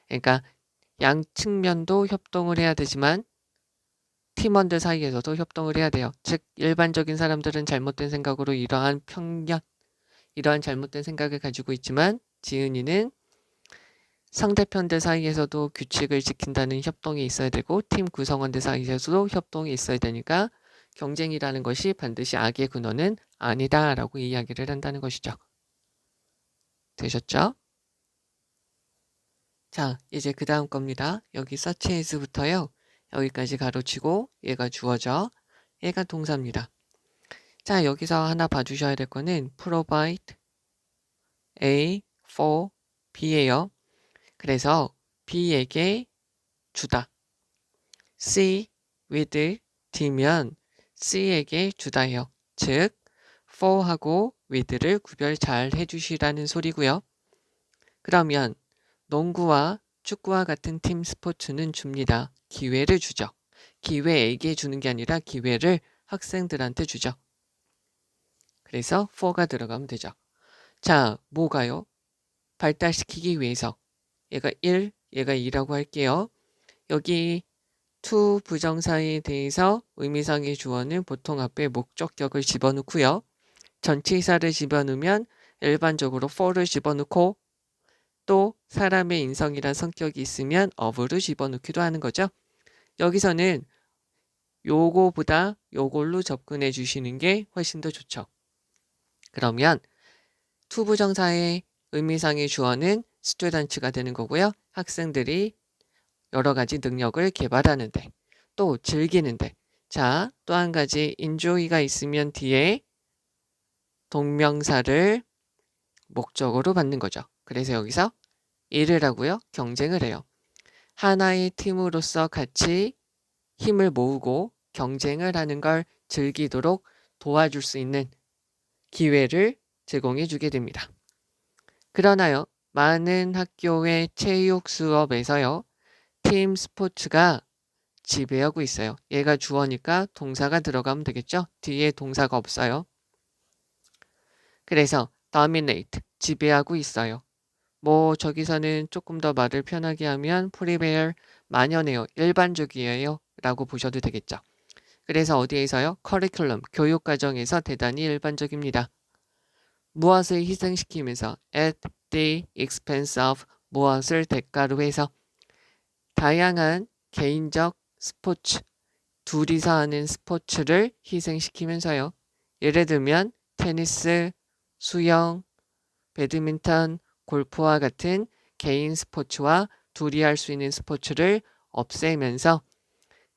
그러니까 양 측면도 협동을 해야 되지만 팀원들 사이에서도 협동을 해야 돼요. 즉 일반적인 사람들은 잘못된 생각으로 이러한 잘못된 생각을 가지고 있지만 지은이는 상대편들 사이에서도 규칙을 지킨다는 협동이 있어야 되고 팀 구성원들 사이에서도 협동이 있어야 되니까 경쟁이라는 것이 반드시 악의 근원은 아니다라고 이야기를 한다는 것이죠. 되셨죠? 자, 이제 그 다음 겁니다. 여기 such as부터요. 여기까지 가로치고 얘가 주어져. 얘가 동사입니다. 자, 여기서 하나 봐주셔야 될 거는 provide A for B예요. 그래서 B에게 주다. C with D면 C에게 주다예요. 즉 for하고 with를 구별 잘 해주시라는 소리고요. 그러면 농구와 축구와 같은 팀 스포츠는 줍니다. 기회를 주죠. 기회에게 주는 게 아니라 기회를 학생들한테 주죠. 그래서 for가 들어가면 되죠. 자, 뭐가요? 발달시키기 위해서. 얘가 1, 얘가 2라고 할게요. 여기 to 부정사에 대해서 의미상의 주어는 보통 앞에 목적격을 집어넣고요. 전치사를 집어넣으면 일반적으로 for를 집어넣고 또 사람의 인성이란 성격이 있으면 of를 집어넣기도 하는 거죠. 여기서는 요거보다 요걸로 접근해 주시는 게 훨씬 더 좋죠. 그러면 to 부정사의 의미상의 주어는 스튜던트가 되는 거고요. 학생들이 여러 가지 능력을 개발하는데 또 즐기는데 자, 또 한 가지 enjoy가 있으면 뒤에 동명사를 목적으로 받는 거죠. 그래서 여기서 일을 하고요. 경쟁을 해요. 하나의 팀으로서 같이 힘을 모으고 경쟁을 하는 걸 즐기도록 도와줄 수 있는 기회를 제공해 주게 됩니다. 그러나요, 많은 학교의 체육 수업에서요, 팀 스포츠가 지배하고 있어요. 얘가 주어니까 동사가 들어가면 되겠죠? 뒤에 동사가 없어요. 그래서 dominate, 지배하고 있어요. 뭐 저기서는 조금 더 말을 편하게 하면 prevail, 만연해요. 일반적이에요. 라고 보셔도 되겠죠. 그래서 어디에서요? 커리큘럼, 교육과정에서 대단히 일반적입니다. 무엇을 희생시키면서 at the expense of 무엇을 대가로 해서 다양한 개인적 스포츠, 둘이서 하는 스포츠를 희생시키면서요. 예를 들면 테니스, 수영, 배드민턴, 골프와 같은 개인 스포츠와 둘이 할 수 있는 스포츠를 없애면서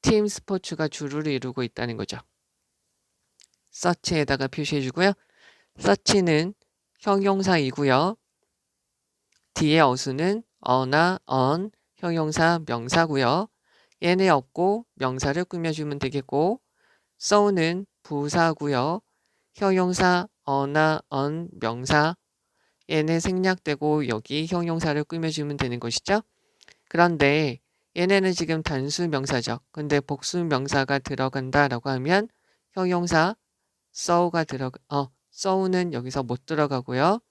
팀 스포츠가 주를 이루고 있다는 거죠. such에다가 표시해 주고요. such는 형용사이고요. 뒤에 어수는 어나 on 형용사 명사고요. 얘네 없고 명사를 꾸며주면 되겠고 so는 부사고요. 형용사 어나 on 명사 얘네 생략되고 여기 형용사를 꾸며주면 되는 것이죠. 그런데 얘네는 지금 단수 명사죠. 근데 복수 명사가 들어간다라고 하면 형용사 so가 so는 여기서 못 들어가고요.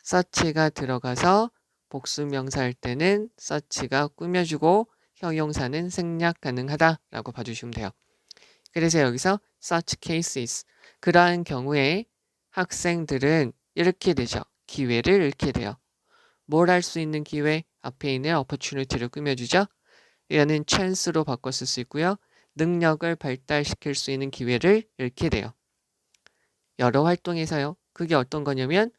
such가 들어가서 복수 명사일 때는 such가 꾸며주고 형용사는 생략 가능하다라고 봐주시면 돼요. 그래서 여기서 such cases 그러한 경우에 학생들은 이렇게 되죠. 기회를 잃게 돼요. 뭘 할 수 있는 기회? 앞에 있는 opportunity를 꾸며주죠. 얘는 chance로 바꿨을 수 있고요. 능력을 발달시킬 수 있는 기회를 잃게 돼요. 여러 활동에서요. 그게 어떤 거냐면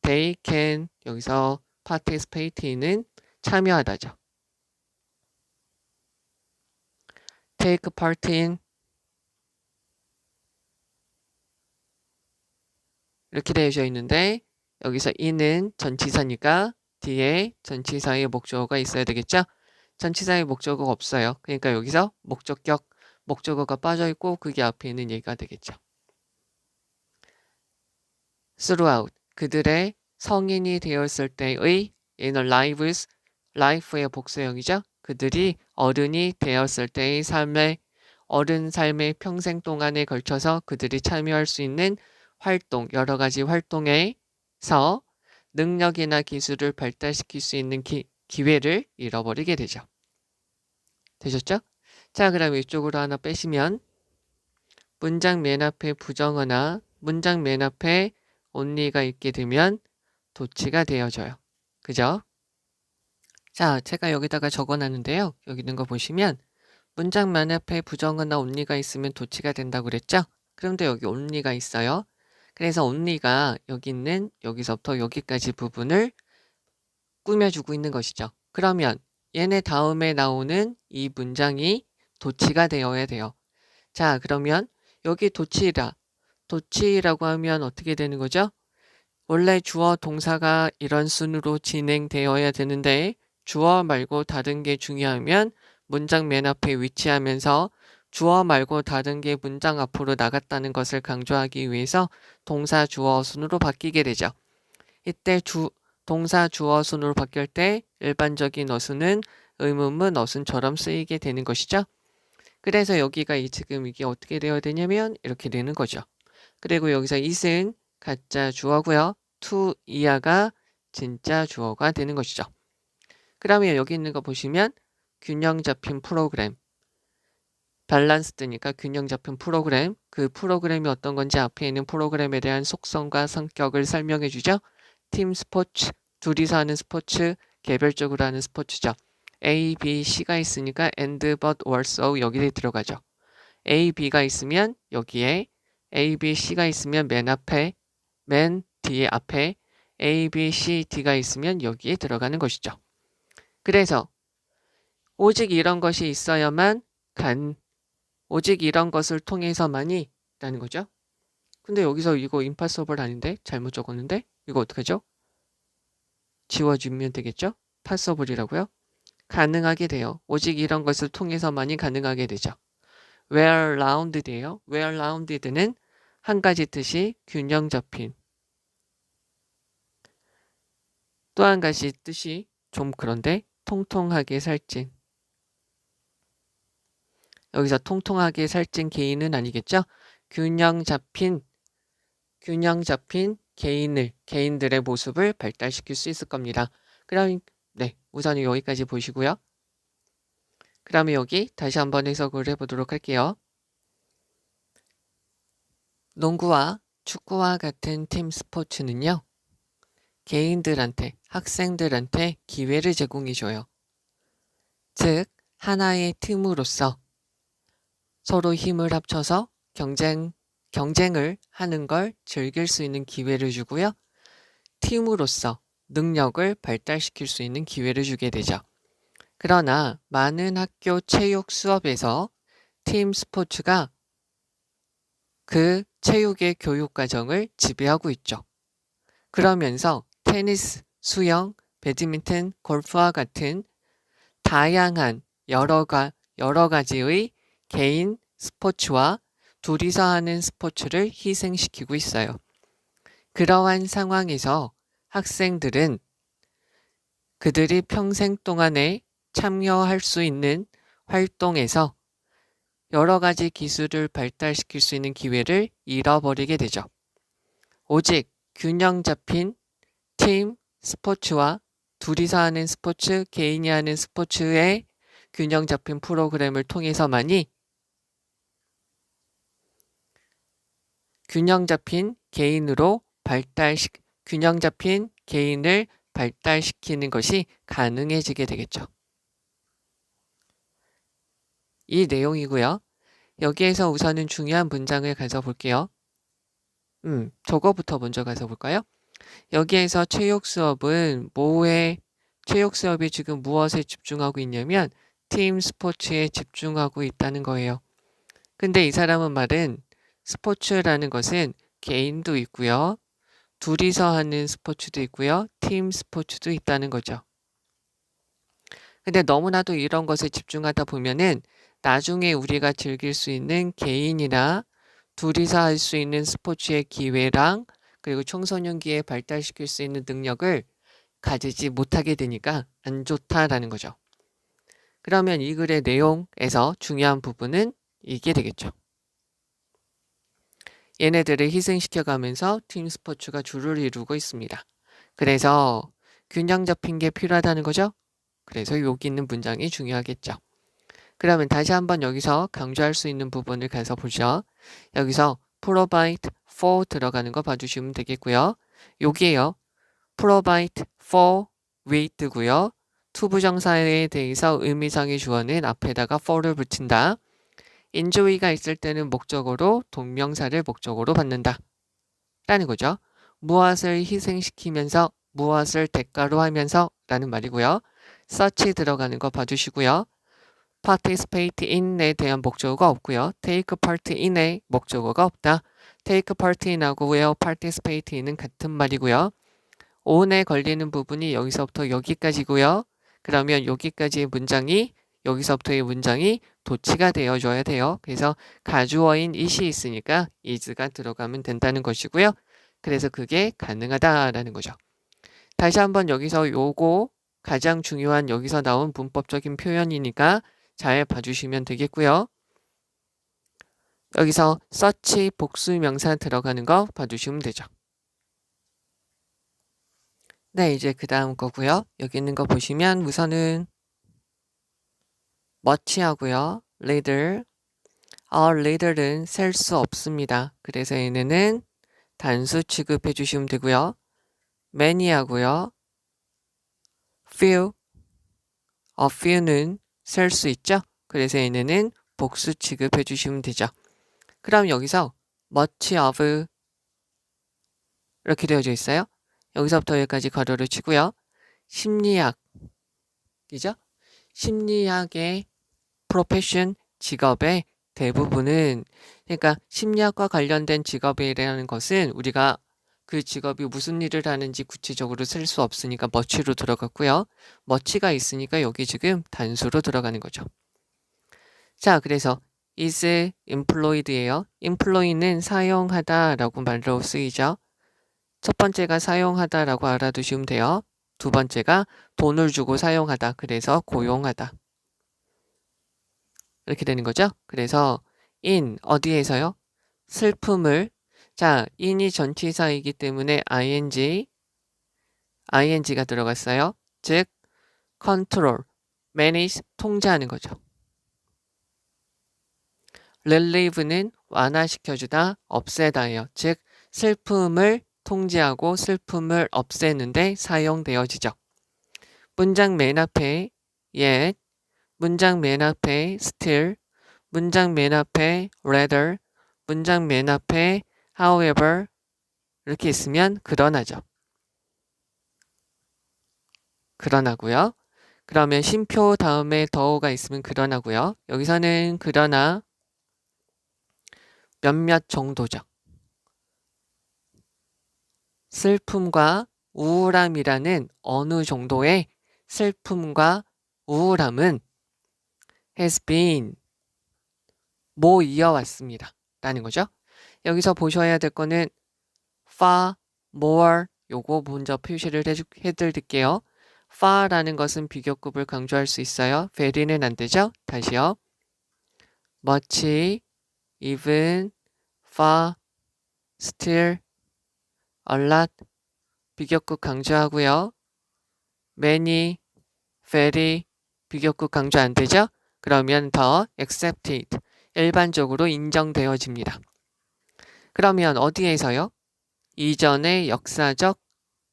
they can 여기서 participate는 참여하다죠. take part in 이렇게 되어져 있는데 여기서 in은 전치사니까 뒤에 전치사의 목적어가 있어야 되겠죠? 전치사의 목적어가 없어요. 그러니까 여기서 목적어가 빠져있고 그게 앞에 있는 얘기가 되겠죠. throughout 그들의 성인이 되었을 때의 얘는 life의 복수형이죠. 그들이 어른이 되었을 때의 어른 삶의 평생 동안에 걸쳐서 그들이 참여할 수 있는 활동, 여러 가지 활동에서 능력이나 기술을 발달시킬 수 있는 기회를 잃어버리게 되죠. 되셨죠? 자, 그럼 이쪽으로 하나 빼시면 문장 맨 앞에 부정어나 문장 맨 앞에 only가 있게 되면 도치가 되어져요. 그죠? 자, 제가 여기다가 적어놨는데요. 여기 있는 거 보시면 문장 맨 앞에 부정어나 only가 있으면 도치가 된다고 그랬죠? 그런데 여기 only가 있어요. 그래서 only가 여기 있는 여기서부터 여기까지 부분을 꾸며주고 있는 것이죠. 그러면 얘네 다음에 나오는 이 문장이 도치가 되어야 돼요. 자, 그러면 여기 도치라고 하면 어떻게 되는 거죠? 원래 주어 동사가 이런 순으로 진행되어야 되는데 주어 말고 다른 게 중요하면 문장 맨 앞에 위치하면서 주어 말고 다른 게 문장 앞으로 나갔다는 것을 강조하기 위해서 동사 주어 순으로 바뀌게 되죠. 이때 동사 주어 순으로 바뀔 때 일반적인 어순은 의문문 어순처럼 쓰이게 되는 것이죠. 그래서 여기가 지금 이게 어떻게 되어야 되냐면 이렇게 되는 거죠. 그리고 여기서 it은 가짜 주어고요. to 이하가 진짜 주어가 되는 것이죠. 그러면 여기 있는 거 보시면 균형 잡힌 프로그램, 밸런스드니까 균형 잡힌 프로그램, 그 프로그램이 어떤 건지 앞에 있는 프로그램에 대한 속성과 성격을 설명해 주죠. 팀 스포츠, 둘이서 하는 스포츠, 개별적으로 하는 스포츠죠. A, B, C가 있으니까 and, but, also 여기에 들어가죠. A, B가 있으면 여기에, A, B, C가 있으면 맨 뒤에 앞에 A, B, C, D가 있으면 여기에 들어가는 것이죠. 그래서 오직 이런 것이 있어야만 오직 이런 것을 통해서만이 라는 거죠. 근데 여기서 이거 impossible 아닌데? 잘못 적었는데? 이거 어떡하죠? 지워주면 되겠죠? possible이라고요? 가능하게 돼요. 오직 이런 것을 통해서만이 가능하게 되죠. well-rounded예요. well-rounded는 한 가지 뜻이 균형 잡힌. 또 한 가지 뜻이 좀 그런데 통통하게 살찐. 여기서 통통하게 살찐 개인은 아니겠죠? 균형 잡힌 개인들의 모습을 발달시킬 수 있을 겁니다. 그럼 네, 우선 여기까지 보시고요. 그러면 여기 다시 한번 해석을 해보도록 할게요. 농구와 축구와 같은 팀 스포츠는요. 개인들한테, 학생들한테 기회를 제공해줘요. 즉, 하나의 팀으로서 서로 힘을 합쳐서 경쟁을 하는 걸 즐길 수 있는 기회를 주고요. 팀으로서 능력을 발달시킬 수 있는 기회를 주게 되죠. 그러나 많은 학교 체육 수업에서 팀 스포츠가 그 체육의 교육 과정을 지배하고 있죠. 그러면서 테니스, 수영, 배드민턴, 골프와 같은 다양한 여러 가지의 개인 스포츠와 둘이서 하는 스포츠를 희생시키고 있어요. 그러한 상황에서 학생들은 그들이 평생 동안에 참여할 수 있는 활동에서 여러 가지 기술을 발달시킬 수 있는 기회를 잃어버리게 되죠. 오직 균형 잡힌 팀 스포츠와 둘이서 하는 스포츠, 개인이 하는 스포츠의 균형 잡힌 프로그램을 통해서만이 균형 잡힌 개인을 발달시키는 것이 가능해지게 되겠죠. 이 내용이고요. 여기에서 우선은 중요한 문장을 가서 볼게요. 저거부터 먼저 가서 볼까요? 여기에서 체육 수업이 지금 무엇에 집중하고 있냐면 팀 스포츠에 집중하고 있다는 거예요. 근데 이 사람은 말은 스포츠라는 것은 개인도 있고요. 둘이서 하는 스포츠도 있고요. 팀 스포츠도 있다는 거죠. 근데 너무나도 이런 것에 집중하다 보면은 나중에 우리가 즐길 수 있는 개인이나 둘이서 할 수 있는 스포츠의 기회랑 그리고 청소년기에 발달시킬 수 있는 능력을 가지지 못하게 되니까 안 좋다라는 거죠. 그러면 이 글의 내용에서 중요한 부분은 이게 되겠죠. 얘네들을 희생시켜가면서 팀 스포츠가 주를 이루고 있습니다. 그래서 균형 잡힌 게 필요하다는 거죠. 그래서 여기 있는 문장이 중요하겠죠. 그러면 다시 한번 여기서 강조할 수 있는 부분을 가서 보죠. 여기서 provide for 들어가는 거 봐주시면 되겠고요. 여기에요. provide for with고요. 투부정사에 대해서 의미상의 주어는 앞에다가 for를 붙인다. enjoy가 있을 때는 목적어로 동명사를 목적어로 받는다. 라는 거죠. 무엇을 희생시키면서 무엇을 대가로 하면서 라는 말이고요. such 들어가는 거 봐주시고요. participate in에 대한 목적어가 없고요. take part in에 목적어가 없다. take part in하고 where participate in은 같은 말이고요. on에 걸리는 부분이 여기서부터 여기까지고요. 그러면 여기까지의 문장이 여기서부터의 문장이 도치가 되어줘야 돼요. 그래서 가주어인 it이 있으니까 is가 들어가면 된다는 것이고요. 그래서 그게 가능하다라는 거죠. 다시 한번 여기서 요거 가장 중요한 여기서 나온 문법적인 표현이니까 잘 봐주시면 되겠고요. 여기서 such 복수 명사 들어가는 거 봐주시면 되죠. 네, 이제 그 다음 거고요. 여기 있는 거 보시면 우선은 much 하고요. little, little은 셀 수 없습니다. 그래서 얘네는 단수 취급해 주시면 되고요. many 하고요. few, a few는 셀 수 있죠. 그래서 얘네는 복수 취급해 주시면 되죠. 그럼 여기서 much of 이렇게 되어져 있어요. 여기서부터 여기까지 괄호를 치고요. 심리학이죠. 심리학의 프로페션 직업의 대부분은 그러니까 심리학과 관련된 직업이라는 것은 우리가 그 직업이 무슨 일을 하는지 구체적으로 쓸 수 없으니까 much로 들어갔고요. much가 있으니까 여기 지금 단수로 들어가는 거죠. 자, 그래서 is employed예요. employ는 사용하다라고 말로 쓰이죠. 첫 번째가 사용하다라고 알아두시면 돼요. 두 번째가 돈을 주고 사용하다. 그래서 고용하다. 이렇게 되는 거죠. 그래서 in 어디에서요? 슬픔을 자 in이 전치사이기 때문에 ing가 들어갔어요. 즉 control, manage 통제하는 거죠. relieve는 완화시켜주다, 없애다예요. 즉 슬픔을 통제하고 슬픔을 없애는데 사용되어지죠. 문장 맨 앞에 yet, 문장 맨 앞에 still, 문장 맨 앞에 rather, 문장 맨 앞에 however 이렇게 있으면 그러나죠. 그러나고요. 그러면 쉼표 다음에 더가 있으면 그러나고요. 여기서는 그러나 몇몇 정도죠. 슬픔과 우울함이라는 어느 정도의 슬픔과 우울함은 has been 이어왔습니다. 라는 거죠. 여기서 보셔야 될 거는 far more 요거 먼저 표시를 해드릴게요. far라는 것은 비교급을 강조할 수 있어요. very는 안 되죠. 다시요. much, even, far, still, a lot 비교급 강조하고요. many, very 비교급 강조 안 되죠? 그러면 더 accepted 일반적으로 인정되어집니다. 그러면 어디에서요? 이전의 역사적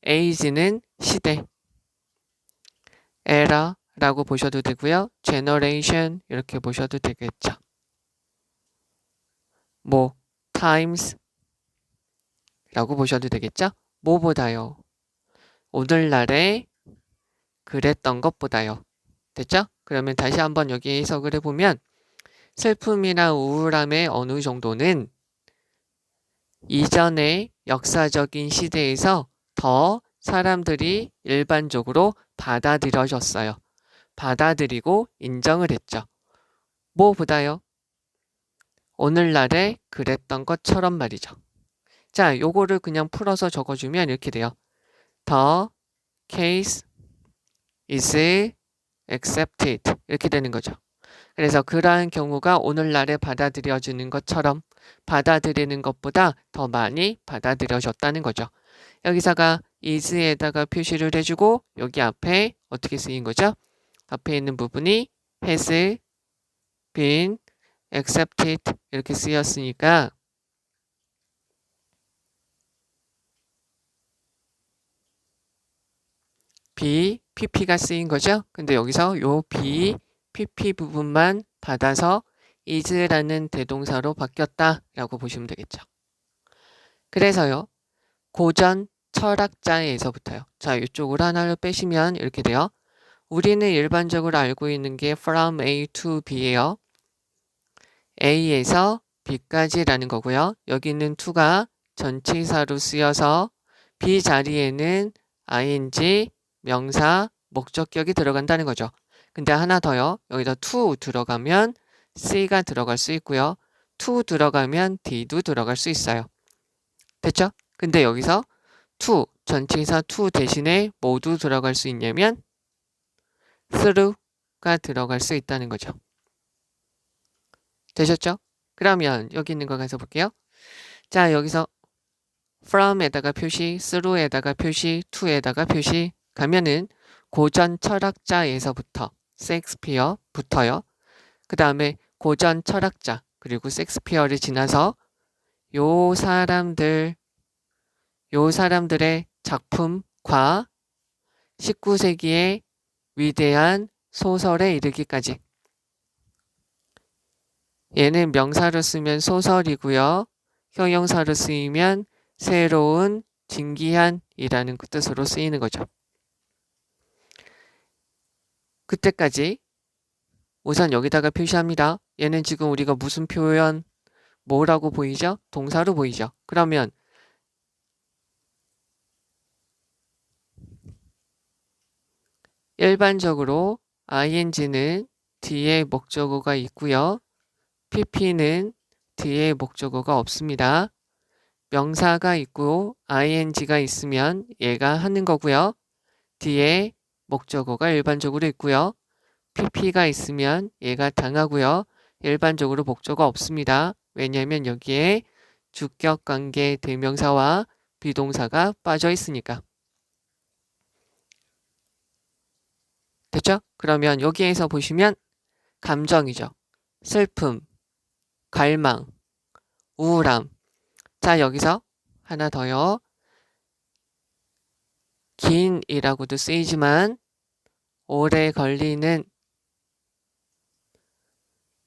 age는 시대 era라고 보셔도 되고요. generation 이렇게 보셔도 되겠죠. times 라고 보셔도 되겠죠. 뭐보다요? 오늘날에 그랬던 것보다요. 됐죠? 그러면 다시 한번 여기 해석을 해보면 슬픔이나 우울함의 어느 정도는 이전의 역사적인 시대에서 더 사람들이 일반적으로 받아들여졌어요. 받아들이고 인정을 했죠. 뭐보다요? 오늘날에 그랬던 것처럼 말이죠. 자, 요거를 그냥 풀어서 적어주면 이렇게 돼요. The case is accepted 이렇게 되는 거죠. 그래서 그러한 경우가 오늘날에 받아들여지는 것처럼 받아들이는 것보다 더 많이 받아들여졌다는 거죠. 여기서가 is에다가 표시를 해주고 여기 앞에 어떻게 쓰인 거죠? 앞에 있는 부분이 has been accepted 이렇게 쓰였으니까 PP가 쓰인 거죠. 근데 여기서 요 PP 부분만 받아서 is라는 대동사로 바뀌었다라고 보시면 되겠죠. 그래서요. 고전 철학자에서부터요. 자, 이쪽으로 하나를 빼시면 이렇게 돼요. 우리는 일반적으로 알고 있는 게 from A to B예요. A에서 B까지라는 거고요. 여기 있는 to가 전치사로 쓰여서 B 자리에는 ing, 명사, 목적격이 들어간다는 거죠. 근데 하나 더요. 여기다 to 들어가면 C가 들어갈 수 있고요. to 들어가면 D도 들어갈 수 있어요. 됐죠? 근데 여기서 to, 전치사 to 대신에 모두 들어갈 수 있냐면 through가 들어갈 수 있다는 거죠. 되셨죠? 그러면 여기 있는 거 가서 볼게요. 자, 여기서 from에다가 표시, through에다가 표시, to에다가 표시 가면은 고전 철학자에서부터 셰익스피어부터요. 그 다음에 고전 철학자 그리고 셰익스피어를 지나서 요 사람들의 작품과 19세기의 위대한 소설에 이르기까지. 얘는 명사로 쓰면 소설이고요. 형용사로 쓰이면 새로운, 진기한이라는 뜻으로 쓰이는 거죠. 그때까지 우선 여기다가 표시합니다. 얘는 지금 우리가 무슨 표현, 뭐라고 보이죠? 동사로 보이죠? 그러면 일반적으로 ing는 뒤에 목적어가 있고요. pp는 뒤에 목적어가 없습니다. 명사가 있고 ing가 있으면 얘가 하는 거고요. 뒤에 목적어가 일반적으로 있고요. pp가 있으면 얘가 당하고요. 일반적으로 목적어가 없습니다. 왜냐하면 여기에 주격관계 대명사와 비동사가 빠져 있으니까. 됐죠? 그러면 여기에서 보시면 감정이죠. 슬픔, 갈망, 우울함. 자, 여기서 하나 더요. 긴이라고도 쓰이지만 오래 걸리는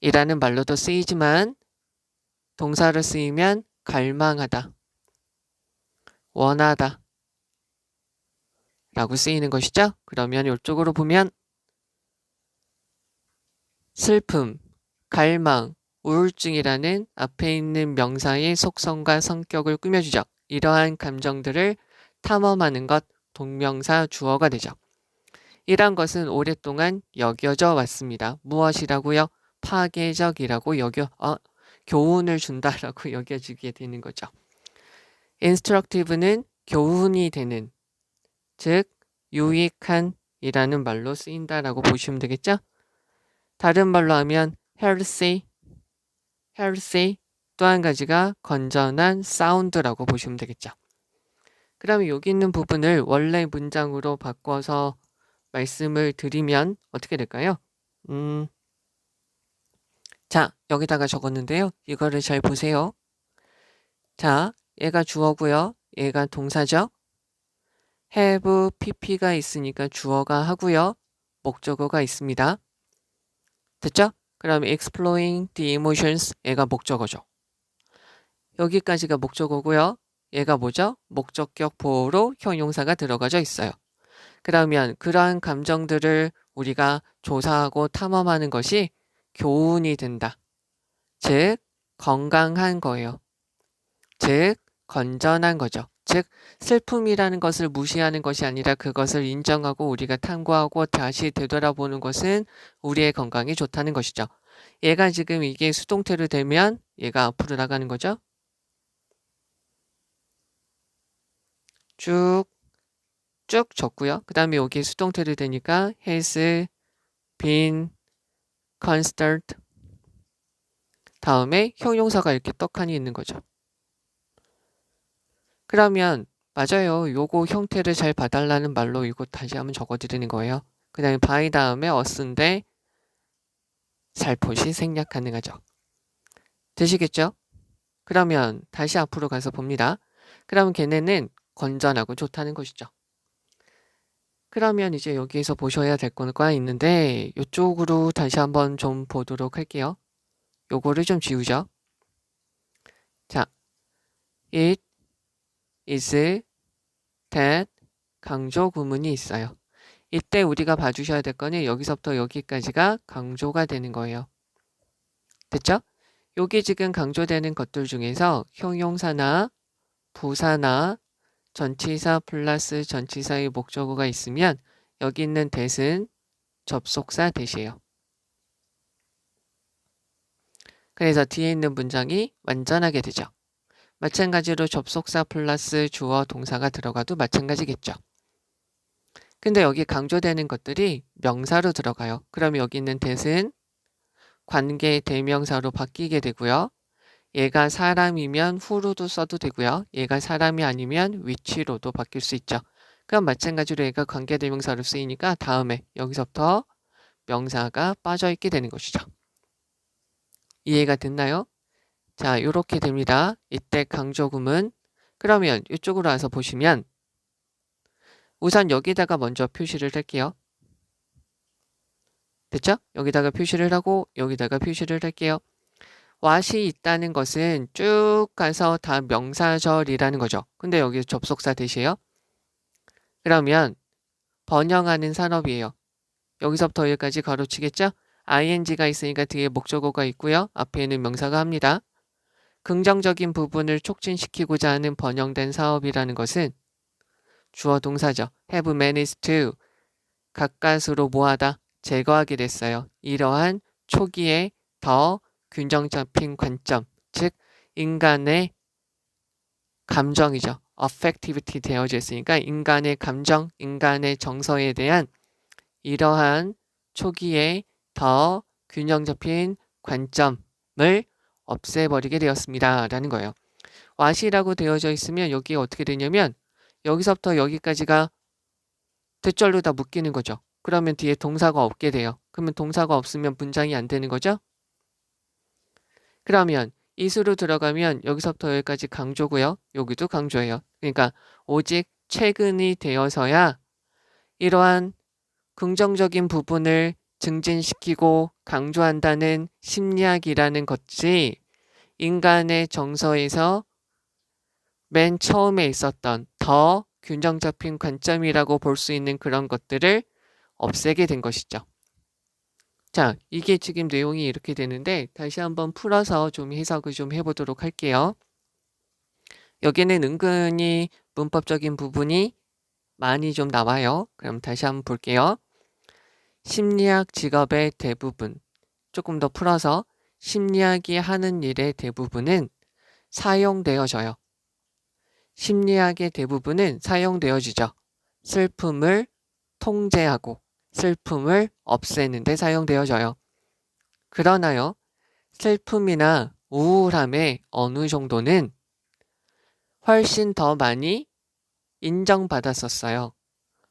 이라는 말로도 쓰이지만 동사로 쓰이면 갈망하다, 원하다 라고 쓰이는 것이죠. 그러면 이쪽으로 보면 슬픔, 갈망, 우울증이라는 앞에 있는 명사의 속성과 성격을 꾸며주죠. 이러한 감정들을 탐험하는 것, 동명사 주어가 되죠. 이란 것은 오랫동안 여겨져 왔습니다. 무엇이라고요? 파괴적이라고 교훈을 준다라고 여겨지게 되는 거죠. instructive는 교훈이 되는, 즉 유익한 이라는 말로 쓰인다라고 보시면 되겠죠? 다른 말로 하면 healthy 또 한 가지가 건전한 사운드라고 보시면 되겠죠. 그러면 여기 있는 부분을 원래 문장으로 바꿔서 말씀을 드리면 어떻게 될까요? 자, 여기다가 적었는데요. 이거를 잘 보세요. 자, 얘가 주어고요. 얘가 동사죠. have, pp가 있으니까 주어가 하고요. 목적어가 있습니다. 됐죠? 그럼 exploring the emotions, 얘가 목적어죠. 여기까지가 목적어고요. 얘가 뭐죠? 목적격 보호로 형용사가 들어가져 있어요. 그러면 그러한 감정들을 우리가 조사하고 탐험하는 것이 교훈이 된다. 즉 건강한 거예요. 즉 건전한 거죠. 즉 슬픔이라는 것을 무시하는 것이 아니라 그것을 인정하고 우리가 탐구하고 다시 되돌아보는 것은 우리의 건강에 좋다는 것이죠. 얘가 지금 이게 수동태로 되면 얘가 앞으로 나가는 거죠. 쭉 적고요. 그 다음에 여기 수동태로 되니까 has been considered 다음에 형용사가 이렇게 떡하니 있는 거죠. 그러면 맞아요. 요거 형태를 잘 봐달라는 말로 이거 다시 한번 적어드리는 거예요. 그 다음에 by 다음에 us인데 살포시 생략 가능하죠. 되시겠죠? 그러면 다시 앞으로 가서 봅니다. 그러면 걔네는 건전하고 좋다는 것이죠. 그러면 이제 여기에서 보셔야 될 거가 있는데 이쪽으로 다시 한번 좀 보도록 할게요. 요거를 좀 지우죠. 자, it is that 강조 구문이 있어요. 이때 우리가 봐주셔야 될 거는 여기서부터 여기까지가 강조가 되는 거예요. 됐죠? 여기 지금 강조되는 것들 중에서 형용사나 부사나 전치사 플러스 전치사의 목적어가 있으면 여기 있는 that은 접속사 대시예요. 그래서 뒤에 있는 문장이 완전하게 되죠. 마찬가지로 접속사 플러스 주어 동사가 들어가도 마찬가지겠죠. 근데 여기 강조되는 것들이 명사로 들어가요. 그럼 여기 있는 that은 관계 대명사로 바뀌게 되고요. 얘가 사람이면 who로도 써도 되고요. 얘가 사람이 아니면 which로도 바뀔 수 있죠. 그럼 마찬가지로 얘가 관계 대명사로 쓰이니까 다음에 여기서부터 명사가 빠져있게 되는 것이죠. 이해가 됐나요? 자, 이렇게 됩니다. 이때 강조구문. 그러면 이쪽으로 와서 보시면 우선 여기다가 먼저 표시를 할게요. 됐죠? 여기다가 표시를 하고 여기다가 표시를 할게요. what이 있다는 것은 쭉 가서 다 명사절이라는 거죠. 근데 여기 접속사 대시에요. 그러면 번영하는 산업이에요. 여기서부터 여기까지 가로치겠죠? ing가 있으니까 뒤에 목적어가 있고요. 앞에는 명사가 합니다. 긍정적인 부분을 촉진시키고자 하는 번영된 사업이라는 것은 주어 동사죠. have managed to 가까스로 뭐하다 제거하게 됐어요. 이러한 초기에 더 균형 잡힌 관점, 즉 인간의 감정이죠. affectivity 되어져 있으니까 인간의 감정, 인간의 정서에 대한 이러한 초기에 더 균형 잡힌 관점을 없애버리게 되었습니다. 라는 거예요. what이라고 되어져 있으면 여기에 어떻게 되냐면 여기서부터 여기까지가 대절로 다 묶이는 거죠. 그러면 뒤에 동사가 없게 돼요. 그러면 동사가 없으면 문장이 안 되는 거죠. 그러면 이수로 들어가면 여기서부터 여기까지 강조고요. 여기도 강조예요. 그러니까 오직 최근이 되어서야 이러한 긍정적인 부분을 증진시키고 강조한다는 심리학이라는 것이 인간의 정서에서 맨 처음에 있었던 더 균형 잡힌 관점이라고 볼 수 있는 그런 것들을 없애게 된 것이죠. 자, 이게 지금 내용이 이렇게 되는데 다시 한번 풀어서 좀 해석을 좀 해보도록 할게요. 여기는 은근히 문법적인 부분이 많이 좀 나와요. 그럼 다시 한번 볼게요. 심리학 직업의 대부분, 조금 더 풀어서 심리학이 하는 일의 대부분은 사용되어져요. 심리학의 대부분은 사용되어지죠. 슬픔을 통제하고 슬픔을 없애는 데 사용되어져요. 그러나요, 슬픔이나 우울함의 어느 정도는 훨씬 더 많이 인정받았었어요.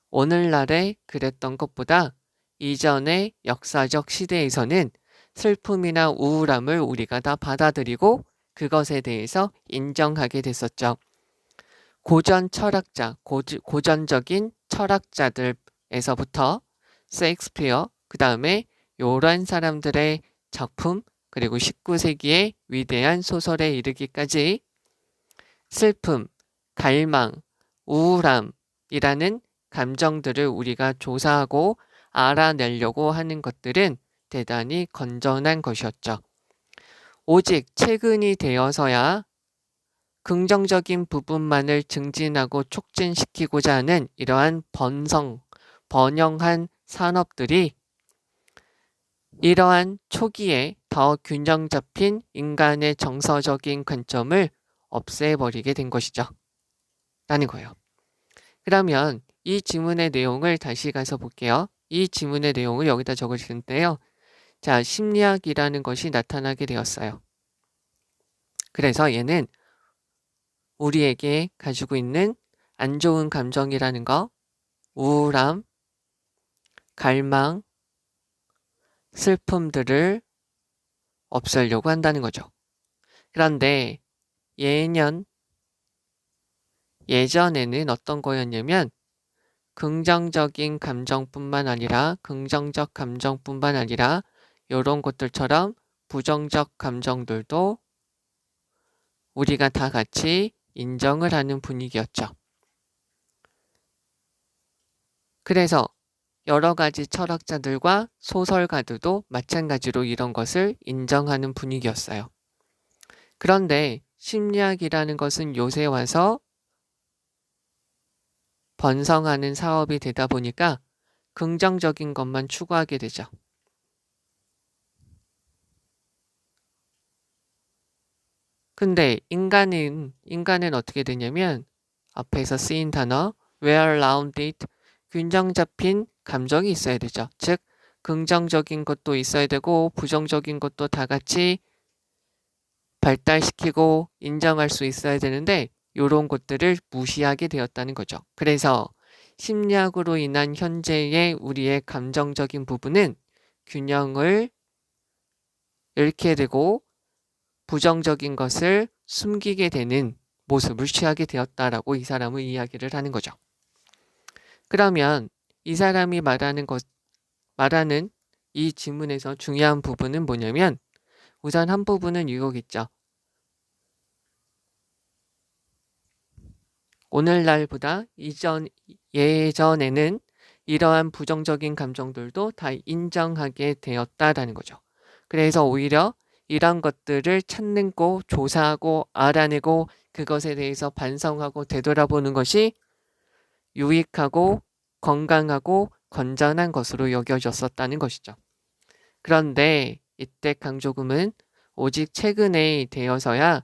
오늘날에 그랬던 것보다 이전의 역사적 시대에서는 슬픔이나 우울함을 우리가 다 받아들이고 그것에 대해서 인정하게 됐었죠. 고전 철학자, 고전적인 철학자들에서부터 셰익스피어, 그 다음에 요런 사람들의 작품, 그리고 19세기의 위대한 소설에 이르기까지 슬픔, 갈망, 우울함이라는 감정들을 우리가 조사하고 알아내려고 하는 것들은 대단히 건전한 것이었죠. 오직 최근이 되어서야 긍정적인 부분만을 증진하고 촉진시키고자 하는 이러한 번영한 산업들이 이러한 초기에 더 균형 잡힌 인간의 정서적인 관점을 없애버리게 된 것이죠. 라는 거예요. 그러면 이 지문의 내용을 다시 가서 볼게요. 이 지문의 내용을 여기다 적으시는데요. 자, 심리학이라는 것이 나타나게 되었어요. 그래서 얘는 우리에게 가지고 있는 안 좋은 감정이라는 거, 우울함, 갈망, 슬픔들을 없애려고 한다는 거죠. 그런데 예전에는 어떤 거였냐면 긍정적 감정뿐만 아니라 이런 것들처럼 부정적 감정들도 우리가 다 같이 인정을 하는 분위기였죠. 그래서 여러 가지 철학자들과 소설가들도 마찬가지로 이런 것을 인정하는 분위기였어요. 그런데 심리학이라는 것은 요새 와서 번성하는 사업이 되다 보니까 긍정적인 것만 추구하게 되죠. 근데 인간은 어떻게 되냐면 앞에서 쓰인 단어 well-rounded 균형 잡힌 감정이 있어야 되죠. 즉 긍정적인 것도 있어야 되고 부정적인 것도 다 같이 발달시키고 인정할 수 있어야 되는데 이런 것들을 무시하게 되었다는 거죠. 그래서 심리학으로 인한 현재의 우리의 감정적인 부분은 균형을 잃게 되고 부정적인 것을 숨기게 되는 모습을 취하게 되었다라고 이 사람은 이야기를 하는 거죠. 그러면 이 사람이 말하는 이 지문에서 중요한 부분은 뭐냐면 우선 한 부분은 이거겠죠. 오늘날보다 예전에는 이러한 부정적인 감정들도 다 인정하게 되었다라는 거죠. 그래서 오히려 이런 것들을 찾고 조사하고 알아내고 그것에 대해서 반성하고 되돌아보는 것이 유익하고 건강하고 건전한 것으로 여겨졌었다는 것이죠. 그런데 이때 강조금은 오직 최근에 되어서야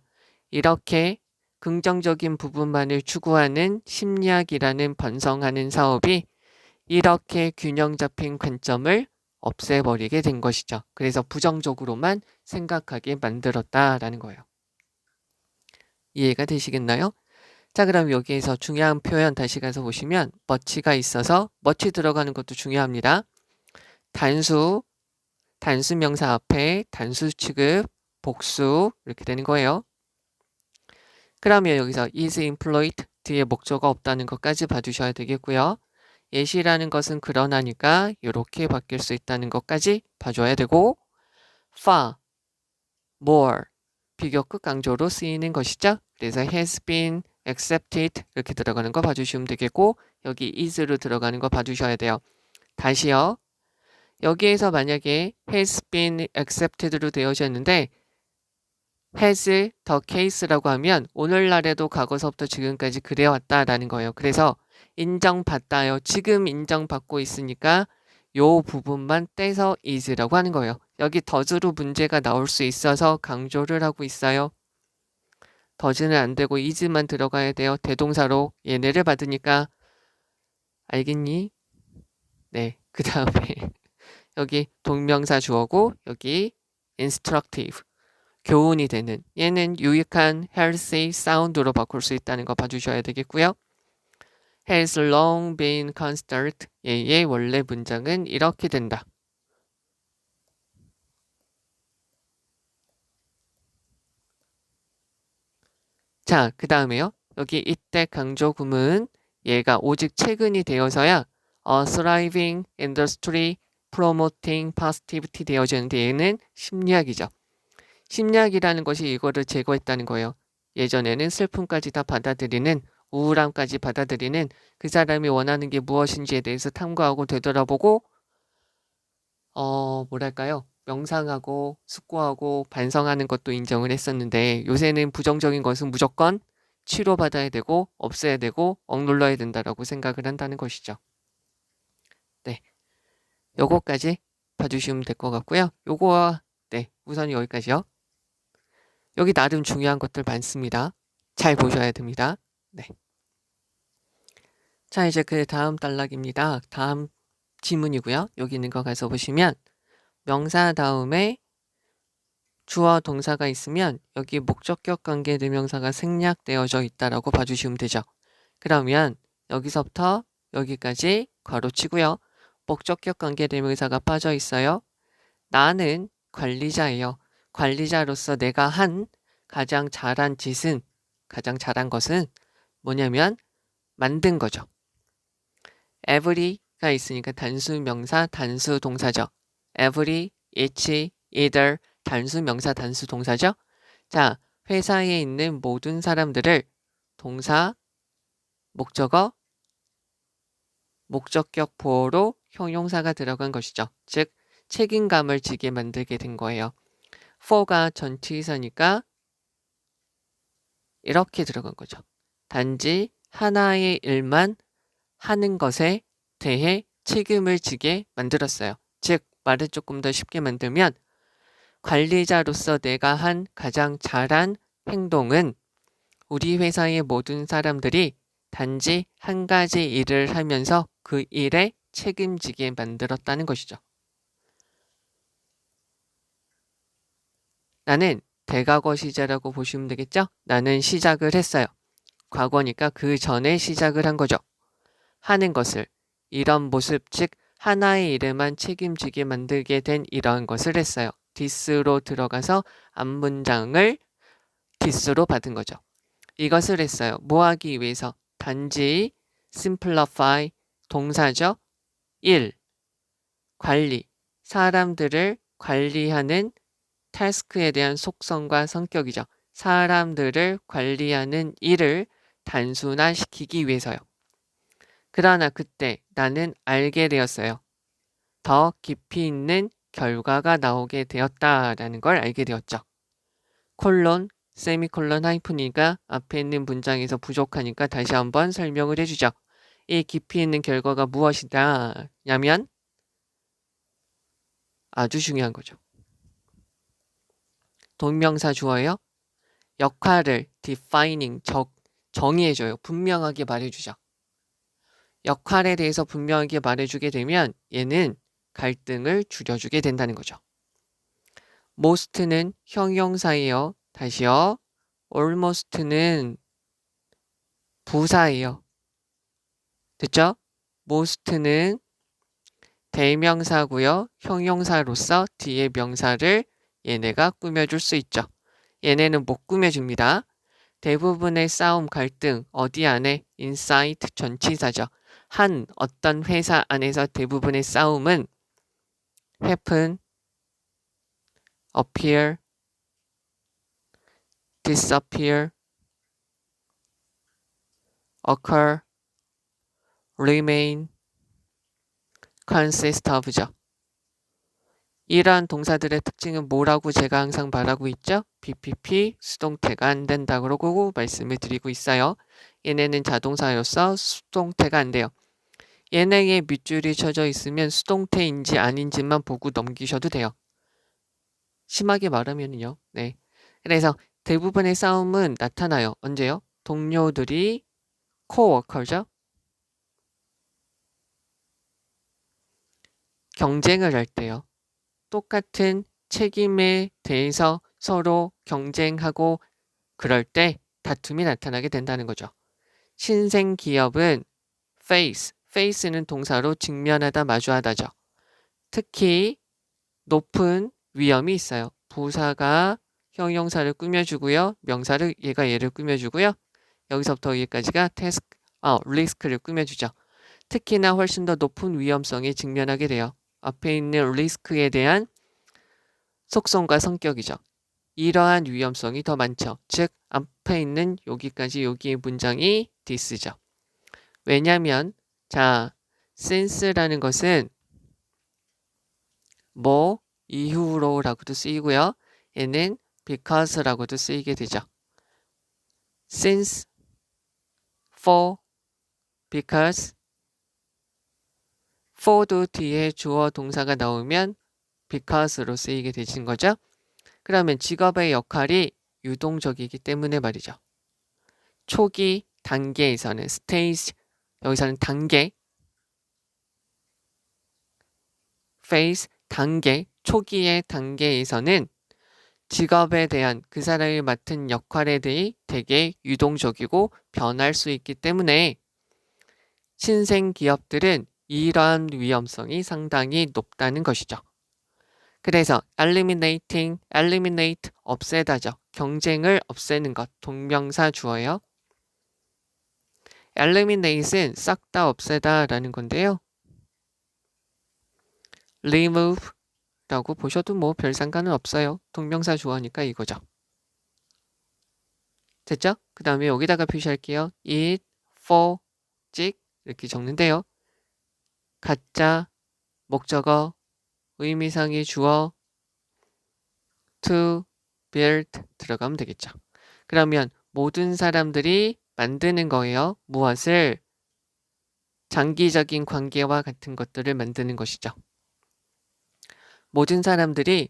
이렇게 긍정적인 부분만을 추구하는 심리학이라는 번성하는 사업이 이렇게 균형 잡힌 관점을 없애버리게 된 것이죠. 그래서 부정적으로만 생각하게 만들었다라는 거예요. 이해가 되시겠나요? 자, 그럼 여기에서 중요한 표현 다시 가서 보시면 much가 있어서 much 들어가는 것도 중요합니다. 단수 명사 앞에 단수 취급, 복수 이렇게 되는 거예요. 그러면 여기서 is employed 뒤에 목적어 없다는 것까지 봐주셔야 되겠고요. 예시라는 것은 그러나니까 이렇게 바뀔 수 있다는 것까지 봐줘야 되고 far, more 비교급 강조로 쓰이는 것이죠. 그래서 has been accepted 이렇게 들어가는 거 봐주시면 되겠고 여기 is로 들어가는 거 봐주셔야 돼요. 다시요. 여기에서 만약에 has been accepted로 되어졌는데 has the case라고 하면 오늘날에도 과거서부터 지금까지 그래왔다라는 거예요. 그래서 인정받다요. 지금 인정받고 있으니까 요 부분만 떼서 is라고 하는 거예요. 여기 does로 문제가 나올 수 있어서 강조를 하고 있어요. does는 안 되고 is만 들어가야 돼요. 대동사로 얘네를 받으니까 알겠니? 네, 그 다음에 여기 동명사 주어고 여기 instructive 교훈이 되는 얘는 유익한 healthy sound로 바꿀 수 있다는 거 봐주셔야 되겠고요. has long been considered 얘의 원래 문장은 이렇게 된다. 자, 그 다음에요. 여기 이때 강조구문 얘가 오직 최근이 되어서야 a thriving industry promoting positivity 되어지는데 얘는 심리학이죠. 심리학이라는 것이 이거를 제거했다는 거예요. 예전에는 슬픔까지 다 받아들이는 우울함까지 받아들이는 그 사람이 원하는 게 무엇인지에 대해서 탐구하고 되돌아보고 뭐랄까요? 명상하고 숙고하고 반성하는 것도 인정을 했었는데 요새는 부정적인 것은 무조건 치료받아야 되고 없애야 되고 억눌러야 된다라고 생각을 한다는 것이죠. 네, 요거까지 봐주시면 될 것 같고요. 요거와 네, 우선 여기까지요. 여기 나름 중요한 것들 많습니다. 잘 보셔야 됩니다. 네. 자, 이제 그 다음 단락입니다. 다음 지문이고요. 여기 있는 거 가서 보시면 명사 다음에 주어 동사가 있으면 여기 목적격 관계 대명사가 생략되어져 있다라고 봐주시면 되죠. 그러면 여기서부터 여기까지 괄호치고요. 목적격 관계 대명사가 빠져 있어요. 나는 관리자예요. 관리자로서 내가 한 가장 잘한 짓은 가장 잘한 것은 뭐냐면 만든 거죠. every가 있으니까 단수 명사 단수 동사죠. every, each, either 단수 명사 단수 동사죠. 자, 회사에 있는 모든 사람들을 동사, 목적어, 목적격 보호로 형용사가 들어간 것이죠. 즉 책임감을 지게 만들게 된 거예요. for가 전치사니까 이렇게 들어간 거죠. 단지 하나의 일만 하는 것에 대해 책임을 지게 만들었어요. 즉, 말을 조금 더 쉽게 만들면 관리자로서 내가 한 가장 잘한 행동은 우리 회사의 모든 사람들이 단지 한 가지 일을 하면서 그 일에 책임지게 만들었다는 것이죠. 나는 대과거 시제라고 보시면 되겠죠? 나는 시작을 했어요. 과거니까 그 전에 시작을 한 거죠. 하는 것을, 이런 모습, 즉 하나의 일에만 책임지게 만들게 된 이러한 것을 했어요. this로 들어가서 앞문장을 this로 받은 거죠. 이것을 했어요. 뭐 하기 위해서? 단지 simplify, 동사죠. 1. 관리, 사람들을 관리하는 타스크에 대한 속성과 성격이죠. 사람들을 관리하는 일을 단순화시키기 위해서요. 그러나 그때 나는 알게 되었어요. 더 깊이 있는 결과가 나오게 되었다라는 걸 알게 되었죠. 콜론, 세미콜론, 하이픈이가 앞에 있는 문장에서 부족하니까 다시 한번 설명을 해주죠. 이 깊이 있는 결과가 무엇이다? 냐면 아주 중요한 거죠. 동명사 주어예요. 역할을 defining, 정의해줘요. 분명하게 말해주죠. 역할에 대해서 분명하게 말해주게 되면 얘는 갈등을 줄여주게 된다는 거죠. most는 형용사예요. 다시요. almost는 부사예요. 됐죠? most는 대명사고요. 형용사로서 뒤에 명사를 얘네가 꾸며줄 수 있죠. 얘네는 못 꾸며줍니다. 대부분의 싸움, 갈등, 어디 안에? inside 전치사죠. 한 어떤 회사 안에서 대부분의 싸움은 happen, appear, disappear, occur, remain, consist of죠. 이러한 동사들의 특징은 뭐라고 제가 항상 말하고 있죠? BPP 수동태가 안 된다 그러고 말씀을 드리고 있어요. 얘네는 자동사로서 수동태가 안 돼요. 얘네에 밑줄이 쳐져 있으면 수동태인지 아닌지만 보고 넘기셔도 돼요. 심하게 말하면요. 네. 그래서 대부분의 싸움은 나타나요. 언제요? 동료들이 코워커죠. 경쟁을 할 때요. 똑같은 책임에 대해서 서로 경쟁하고 그럴 때 다툼이 나타나게 된다는 거죠. 신생 기업은 face는 동사로 직면하다, 마주하다죠. 특히 높은 위험이 있어요. 부사가 형용사를 꾸며주고요. 명사를 얘를 꾸며주고요. 여기서부터 여기까지가 리스크를 꾸며주죠. 특히나 훨씬 더 높은 위험성에 직면하게 돼요. 앞에 있는 리스크에 대한 속성과 성격이죠. 이러한 위험성이 더 많죠. 즉 앞에 있는 여기의 문장이 this죠. 왜냐하면 since라는 것은 뭐 이후로라고도 쓰이고요. 얘는 because라고도 쓰이게 되죠. since, for, because, for도 뒤에 주어 동사가 나오면 because로 쓰이게 되신 거죠. 그러면 직업의 역할이 유동적이기 때문에 말이죠. 초기 단계에서는 stage, 여기서는 단계, phase, 단계, 초기의 단계에서는 직업에 대한 그 사람이 맡은 역할에 대해 되게 유동적이고 변할 수 있기 때문에 신생 기업들은 이러한 위험성이 상당히 높다는 것이죠. 그래서 eliminate, 없애다죠. 경쟁을 없애는 것, 동명사 주어예요. eliminate은 싹 다 없애다 라는 건데요. remove 라고 보셔도 뭐 별 상관은 없어요. 동명사 주어니까 이거죠. 됐죠? 그 다음에 여기다가 표시할게요. it, for, 찍 이렇게 적는데요. 가짜, 목적어, 의미상의 주어, to, build 들어가면 되겠죠. 그러면 모든 사람들이 만드는 거예요. 무엇을? 장기적인 관계와 같은 것들을 만드는 것이죠. 모든 사람들이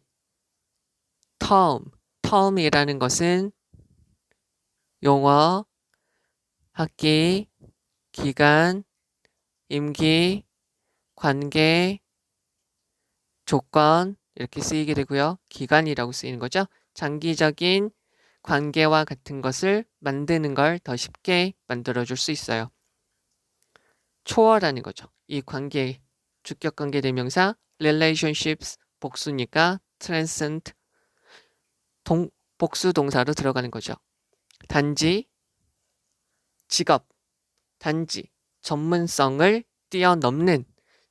term이라는 것은 용어, 학기, 기간, 임기, 관계, 조건 이렇게 쓰이게 되고요. 기간이라고 쓰이는 거죠. 장기적인 관계와 같은 것을 만드는 걸 더 쉽게 만들어줄 수 있어요. 초월하는 거죠. 이 관계, 주격관계 대명사 relationships 복수니까 transcend 복수 동사로 들어가는 거죠. 단지, 직업, 단지, 전문성을 뛰어넘는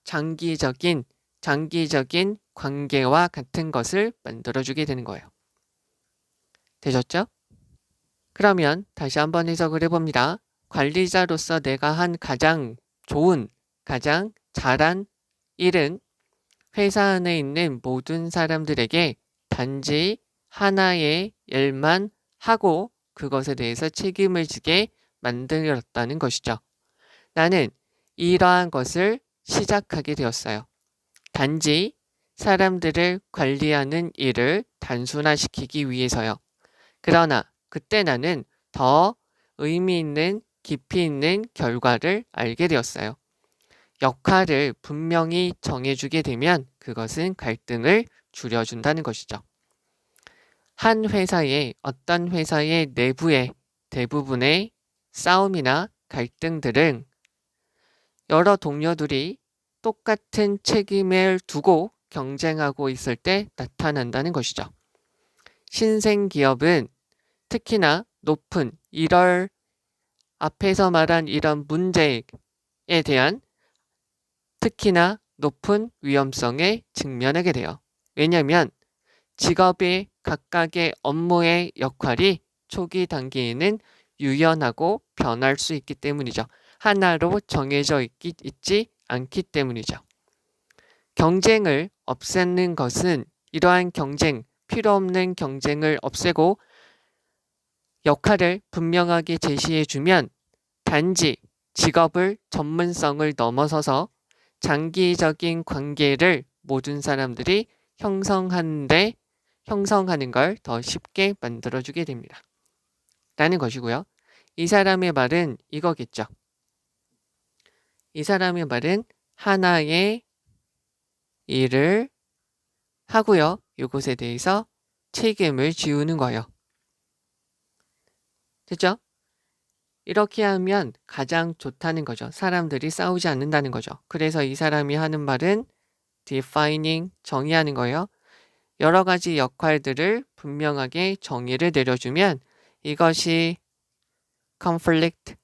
장기적인 관계와 같은 것을 만들어주게 되는 거예요. 되셨죠? 그러면 다시 한번 해석을 해봅니다. 관리자로서 내가 한 가장 좋은, 가장 잘한 일은 회사 안에 있는 모든 사람들에게 단지 하나의 일만 하고 그것에 대해서 책임을 지게 만들었다는 것이죠. 나는 이러한 것을 시작하게 되었어요. 단지 사람들을 관리하는 일을 단순화시키기 위해서요. 그러나 그때 나는 더 의미 있는 깊이 있는 결과를 알게 되었어요. 역할을 분명히 정해주게 되면 그것은 갈등을 줄여준다는 것이죠. 한 회사의 어떤 회사의 내부의 대부분의 싸움이나 갈등들은 여러 동료들이 똑같은 책임을 두고 경쟁하고 있을 때 나타난다는 것이죠. 신생 기업은 특히나 높은 앞에서 말한 이런 문제에 대한 특히나 높은 위험성에 직면하게 돼요. 왜냐하면 직업의 각각의 업무의 역할이 초기 단계에는 유연하고 변할 수 있기 때문이죠. 하나로 정해져 있지 않기 때문이죠. 경쟁을 없애는 것은 이러한 필요 없는 경쟁을 없애고 역할을 분명하게 제시해주면 단지 직업을 전문성을 넘어서서 장기적인 관계를 모든 사람들이 형성하는 걸 더 쉽게 만들어주게 됩니다. 라는 것이고요. 이 사람의 말은 이거겠죠. 이 사람의 말은 하나의 일을 하고요. 이것에 대해서 책임을 지우는 거예요. 됐죠? 이렇게 하면 가장 좋다는 거죠. 사람들이 싸우지 않는다는 거죠. 그래서 이 사람이 하는 말은 defining, 정의하는 거예요. 여러 가지 역할들을 분명하게 정의를 내려주면 이것이 conflict,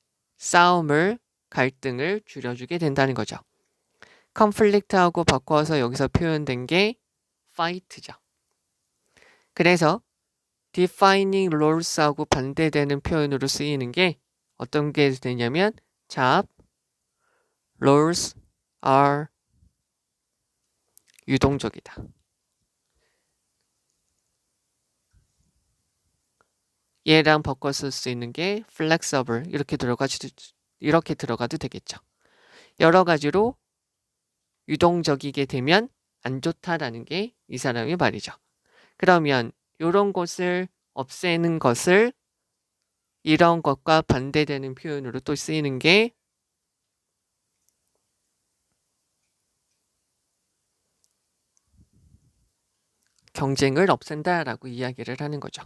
갈등을 줄여주게 된다는 거죠. conflict하고 바꿔서 여기서 표현된 게 fight죠. 그래서 defining roles하고 반대되는 표현으로 쓰이는 게 어떤 게 되냐면 job, roles are 유동적이다. 얘랑 바꿔 쓸 수 있는 게 flexible 이렇게 들어가도 되겠죠. 여러 가지로 유동적이게 되면 안 좋다라는 게 이 사람의 말이죠. 그러면 이런 것을 없애는 것을 이런 것과 반대되는 표현으로 또 쓰이는 게 경쟁을 없앤다라고 이야기를 하는 거죠.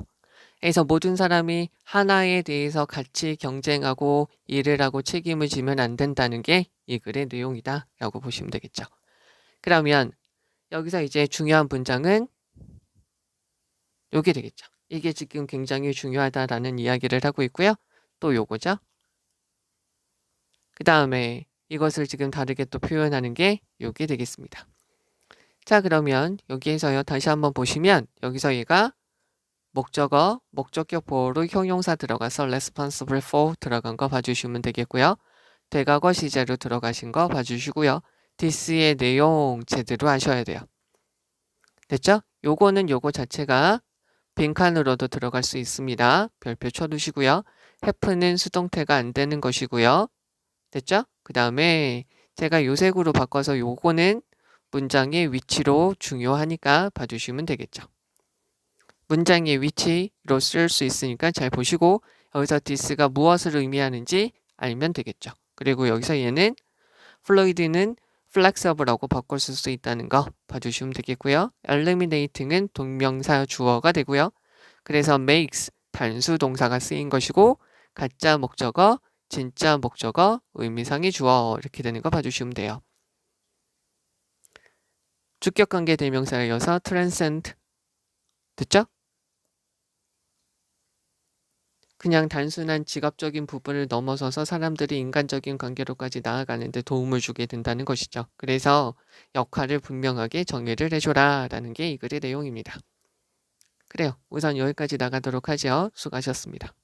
그래서 모든 사람이 하나에 대해서 같이 경쟁하고 일을 하고 책임을 지면 안 된다는 게 이 글의 내용이다 라고 보시면 되겠죠. 그러면 여기서 이제 중요한 문장은 요게 되겠죠. 이게 지금 굉장히 중요하다라는 이야기를 하고 있고요. 또 요거죠. 그 다음에 이것을 지금 다르게 또 표현하는 게 요게 되겠습니다. 자, 그러면 여기에서요. 다시 한번 보시면 여기서 얘가 목적격 보호로 형용사 들어가서 responsible for 들어간 거 봐주시면 되겠고요. 대과거 시제로 들어가신 거 봐주시고요. this의 내용 제대로 하셔야 돼요. 됐죠? 요거는 요거 자체가 빈칸으로도 들어갈 수 있습니다. 별표 쳐두시고요. have는 수동태가 안 되는 것이고요. 됐죠? 그 다음에 제가 요색으로 바꿔서 요거는 문장의 위치로 중요하니까 봐주시면 되겠죠. 문장의 위치로 쓸 수 있으니까 잘 보시고 여기서 this가 무엇을 의미하는지 알면 되겠죠. 그리고 여기서 얘는 fluid는 flexible라고 바꿀 수 있다는 거 봐주시면 되겠고요. eliminating은 동명사 주어가 되고요. 그래서 makes 단수 동사가 쓰인 것이고 가짜 목적어, 진짜 목적어, 의미상의 주어 이렇게 되는 거 봐주시면 돼요. 주격관계 대명사에 이어서 transcend 듣죠? 그냥 단순한 직업적인 부분을 넘어서서 사람들이 인간적인 관계로까지 나아가는 데 도움을 주게 된다는 것이죠. 그래서 역할을 분명하게 정의를 해줘라 라는 게 이 글의 내용입니다. 그래요. 우선 여기까지 나가도록 하죠. 수고하셨습니다.